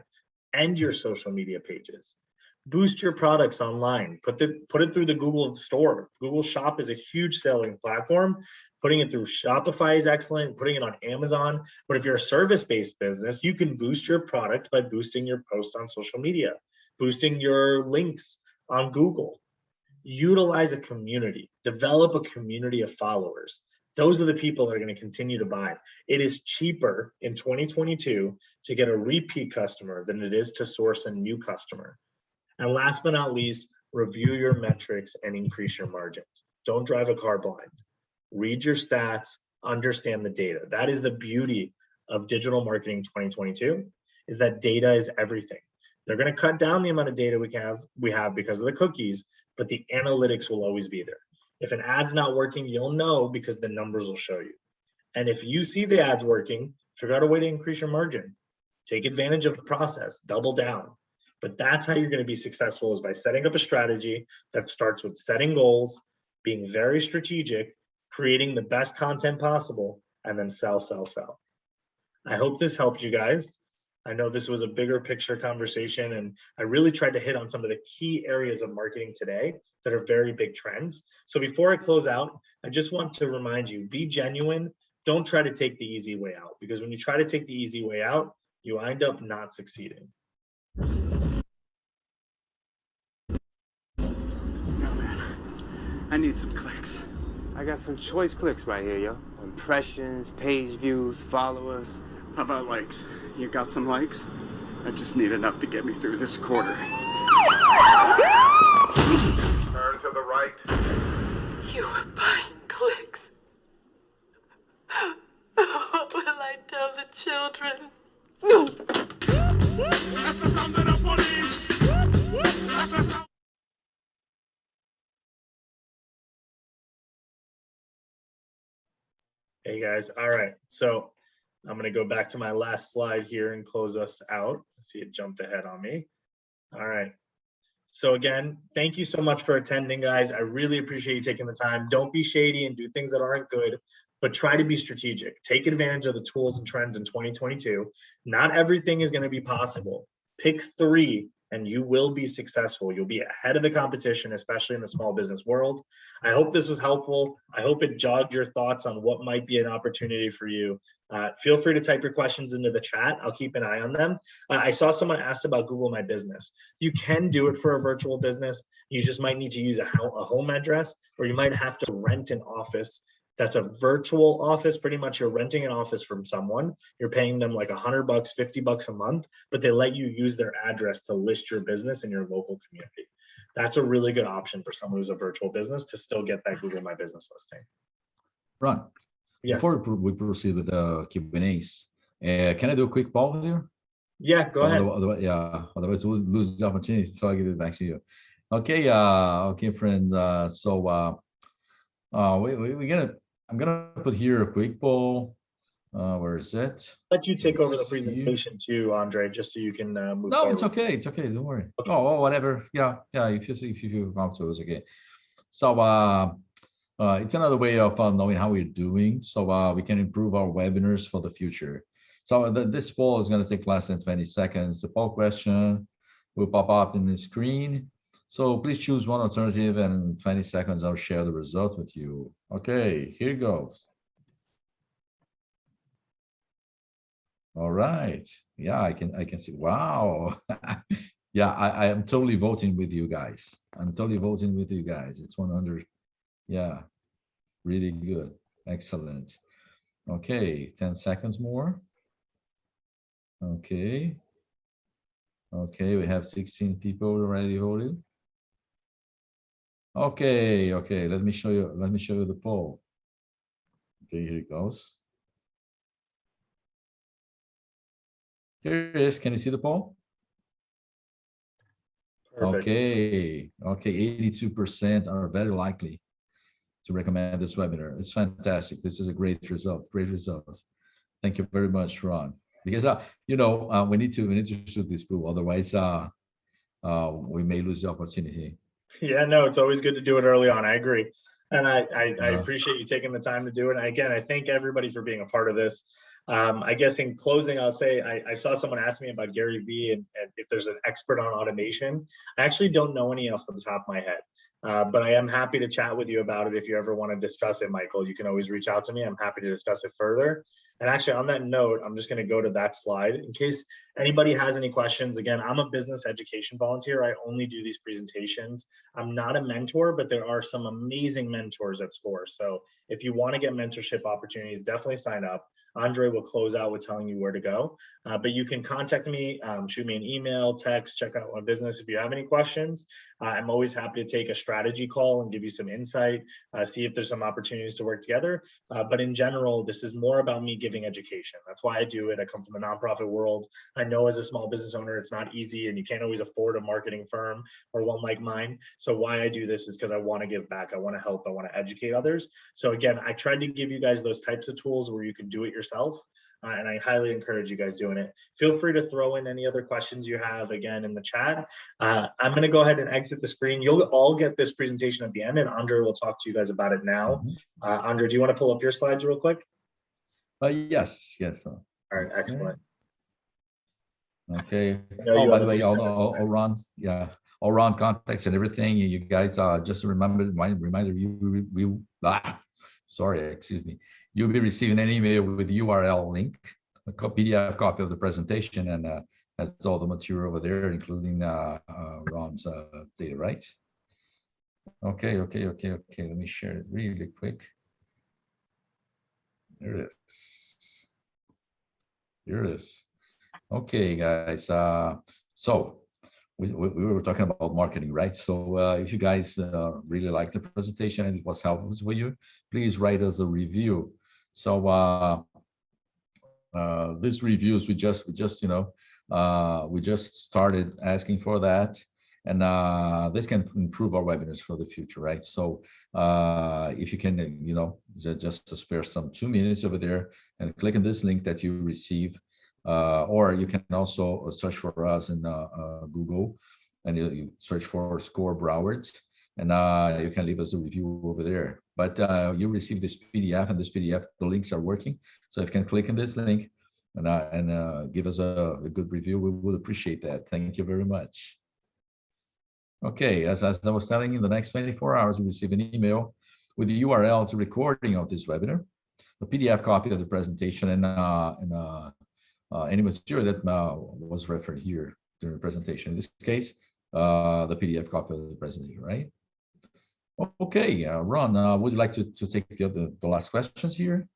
and your social media pages. Boost your products online. Put it through the Google Store. Google Shop is a huge selling platform. Putting it through Shopify is excellent, putting it on Amazon. But if you're a service-based business, you can boost your product by boosting your posts on social media, boosting your links on Google. Utilize a community, develop a community of followers. Those are the people that are going to continue to buy. It is cheaper in 2022 to get a repeat customer than it is to source a new customer. And last but not least, review your metrics and increase your margins. Don't drive a car blind. Read your stats, understand the data. That is the beauty of digital marketing 2022, is that data is everything. They're going to cut down the amount of data we have because of the cookies, but the analytics will always be there. If an ad's not working, you'll know because the numbers will show you. And if you see the ads working, figure out a way to increase your margin. Take advantage of the process, double down. But that's how you're going to be successful, is by setting up a strategy that starts with setting goals, being very strategic, creating the best content possible, and then sell, sell, sell. I hope this helped you guys. I know this was a bigger picture conversation, and I really tried to hit on some of the key areas of marketing today that are very big trends. So before I close out, I just want to remind you, be genuine. Don't try to take the easy way out, because when you try to take the easy way out, you end up not succeeding. No, man. I need some clicks. I got some choice clicks right here, yo. Impressions, page views, followers. How about likes? You got some likes? I just need enough to get me through this quarter. Turn to the right. You were buying clicks. What will I tell the children? No. Hey guys, all right, so I'm gonna go back to my last slide here and close us out. I see it jumped ahead on me. All right, so again, thank you so much for attending, guys. I really appreciate you taking the time. Don't be shady and do things that aren't good, but try to be strategic. Take advantage of the tools and trends in 2022. Not everything is gonna be possible. Pick 3 and you will be successful. You'll be ahead of the competition, especially in the small business world. I hope this was helpful. I hope it jogged your thoughts on what might be an opportunity for you. Feel free to type your questions into the chat. I'll keep an eye on them. I saw someone asked about Google My Business. You can do it for a virtual business. You just might need to use a home address, or you might have to rent an office. That's a virtual office. Pretty much you're renting an office from someone. You're paying them like $100, $50 a month, but they let you use their address to list your business in your local community. That's a really good option for someone who's a virtual business to still get that Google My Business listing. Ron, yes. Before we proceed with the Q&As, can I do a quick poll here? Yeah, go ahead. Otherwise we'll lose the opportunity, so I'll give it back to you. Okay, okay, friend. I'm gonna put here a quick poll. Where is it? Let you take over the presentation too, Andre, just so you can move No, forward. it's okay. It's okay. Don't worry. Okay. Oh, whatever. Yeah. If you feel comfortable, it's okay. So it's another way of knowing how we're doing, so we can improve our webinars for the future. So this poll is going to take less than 20 seconds. The poll question will pop up in the screen. So please choose one alternative, and in 20 seconds, I'll share the result with you. Okay, here goes. All right. Yeah, I can see. Wow. Yeah, I am totally voting with you guys. I'm totally voting with you guys. It's 100. Yeah, really good. Excellent. Okay, 10 seconds more. Okay. Okay, we have 16 people already voted. Okay, let me show you the poll. Okay, here it goes. Here it is. Can you see the poll? Perfect. Okay, 82% are very likely to recommend this webinar. It's fantastic. This is a great result. Thank you very much, Ron. Because we need to shoot this pool, otherwise we may lose the opportunity. Yeah, no, it's always good to do it early on. I agree. And I appreciate you taking the time to do it. And again, I thank everybody for being a part of this. I guess in closing, I'll say I saw someone ask me about Gary Vee and if there's an expert on automation. I actually don't know any off the top of my head, but I am happy to chat with you about it. If you ever want to discuss it, Michael, you can always reach out to me. I'm happy to discuss it further. And actually, on that note, I'm just going to go to that slide in case anybody has any questions. Again, I'm a business education volunteer. I only do these presentations. I'm not a mentor, but there are some amazing mentors at SCORE. So if you want to get mentorship opportunities, definitely sign up. Andre will close out with telling you where to go. But you can contact me, shoot me an email, text, check out my business if you have any questions. I'm always happy to take a strategy call and give you some insight, see if there's some opportunities to work together. But in general, this is more about me giving education. That's why I do it. I come from the nonprofit world. I know as a small business owner, it's not easy and you can't always afford a marketing firm or one like mine. So why I do this is because I want to give back. I want to help. I want to educate others. So again, I tried to give you guys those types of tools where you can do it yourself. And I highly encourage you guys doing it. Feel free to throw in any other questions you have again in the chat. I'm going to go ahead and exit the screen. You'll all get this presentation at the end, and Andre will talk to you guys about it now. Andre, do you want to pull up your slides real quick? Yes. All right, excellent. Okay. Oh, by the way, I'll run contacts and everything. You guys just reminder you'll be receiving an email with the URL link, a PDF copy of the presentation, and has all the material over there, including Ron's data, right? Okay. Let me share it really quick. There it is. Okay, guys. So we were talking about marketing, right? So if you guys really like the presentation and it was helpful for you, please write us a review. So these reviews, we just started asking for that, and this can improve our webinars for the future, right? So if you can, just to spare some 2 minutes over there and click on this link that you receive, or you can also search for us in Google, and you search for SCORE Broward, and you can leave us a review over there. But you receive this PDF, and this PDF, the links are working. So if you can click on this link and give us a good review, we would appreciate that. Thank you very much. Okay, as I was telling you, in the next 24 hours, you receive an email with the URL to recording of this webinar, a PDF copy of the presentation, and any material that was referred here during the presentation. In this case, the PDF copy of the presentation, right? Okay, Ron, would you like to take the last questions here?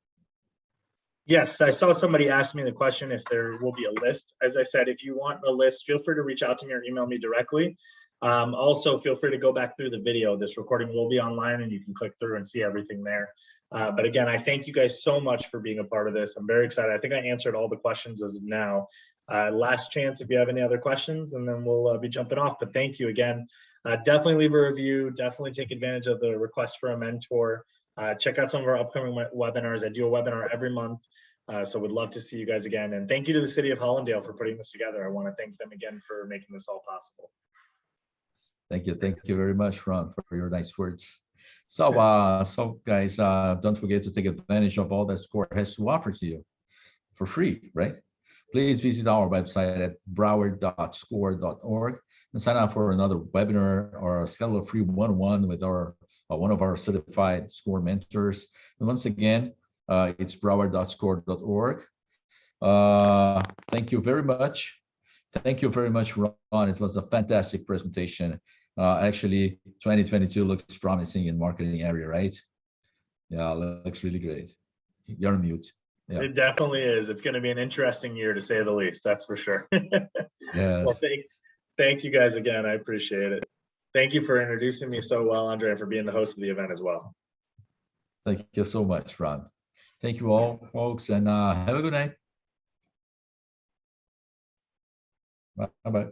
Yes, I saw somebody ask me the question if there will be a list. As I said, if you want a list, feel free to reach out to me or email me directly. Also, feel free to go back through the video. This recording will be online and you can click through and see everything there. But again, I thank you guys so much for being a part of this. I'm very excited. I think I answered all the questions as of now. Last chance if you have any other questions, and then we'll be jumping off. But thank you again. Definitely leave a review. Definitely take advantage of the request for a mentor. Check out some of our upcoming webinars. I do a webinar every month. So would love to see you guys again. And thank you to the City of Hollandale for putting this together. I want to thank them again for making this all possible. Thank you very much, Ron, for your nice words. So, so guys, don't forget to take advantage of all that SCORE has to offer to you for free, right? Please visit our website at broward.score.org and sign up for another webinar or schedule a free one-on-one with one of our certified SCORE mentors. And once again, it's broward.score.org. Thank you very much. Thank you very much, Ron. It was a fantastic presentation. Actually, 2022 looks promising in marketing area, right? Yeah, looks really great. You're on mute. Yeah. It definitely is. It's going to be an interesting year, to say the least. That's for sure. Yes. Well, thank you guys again. I appreciate it. Thank you for introducing me so well, Andre, and for being the host of the event as well. Thank you so much, Ron. Thank you all, folks, and have a good night. Bye-bye.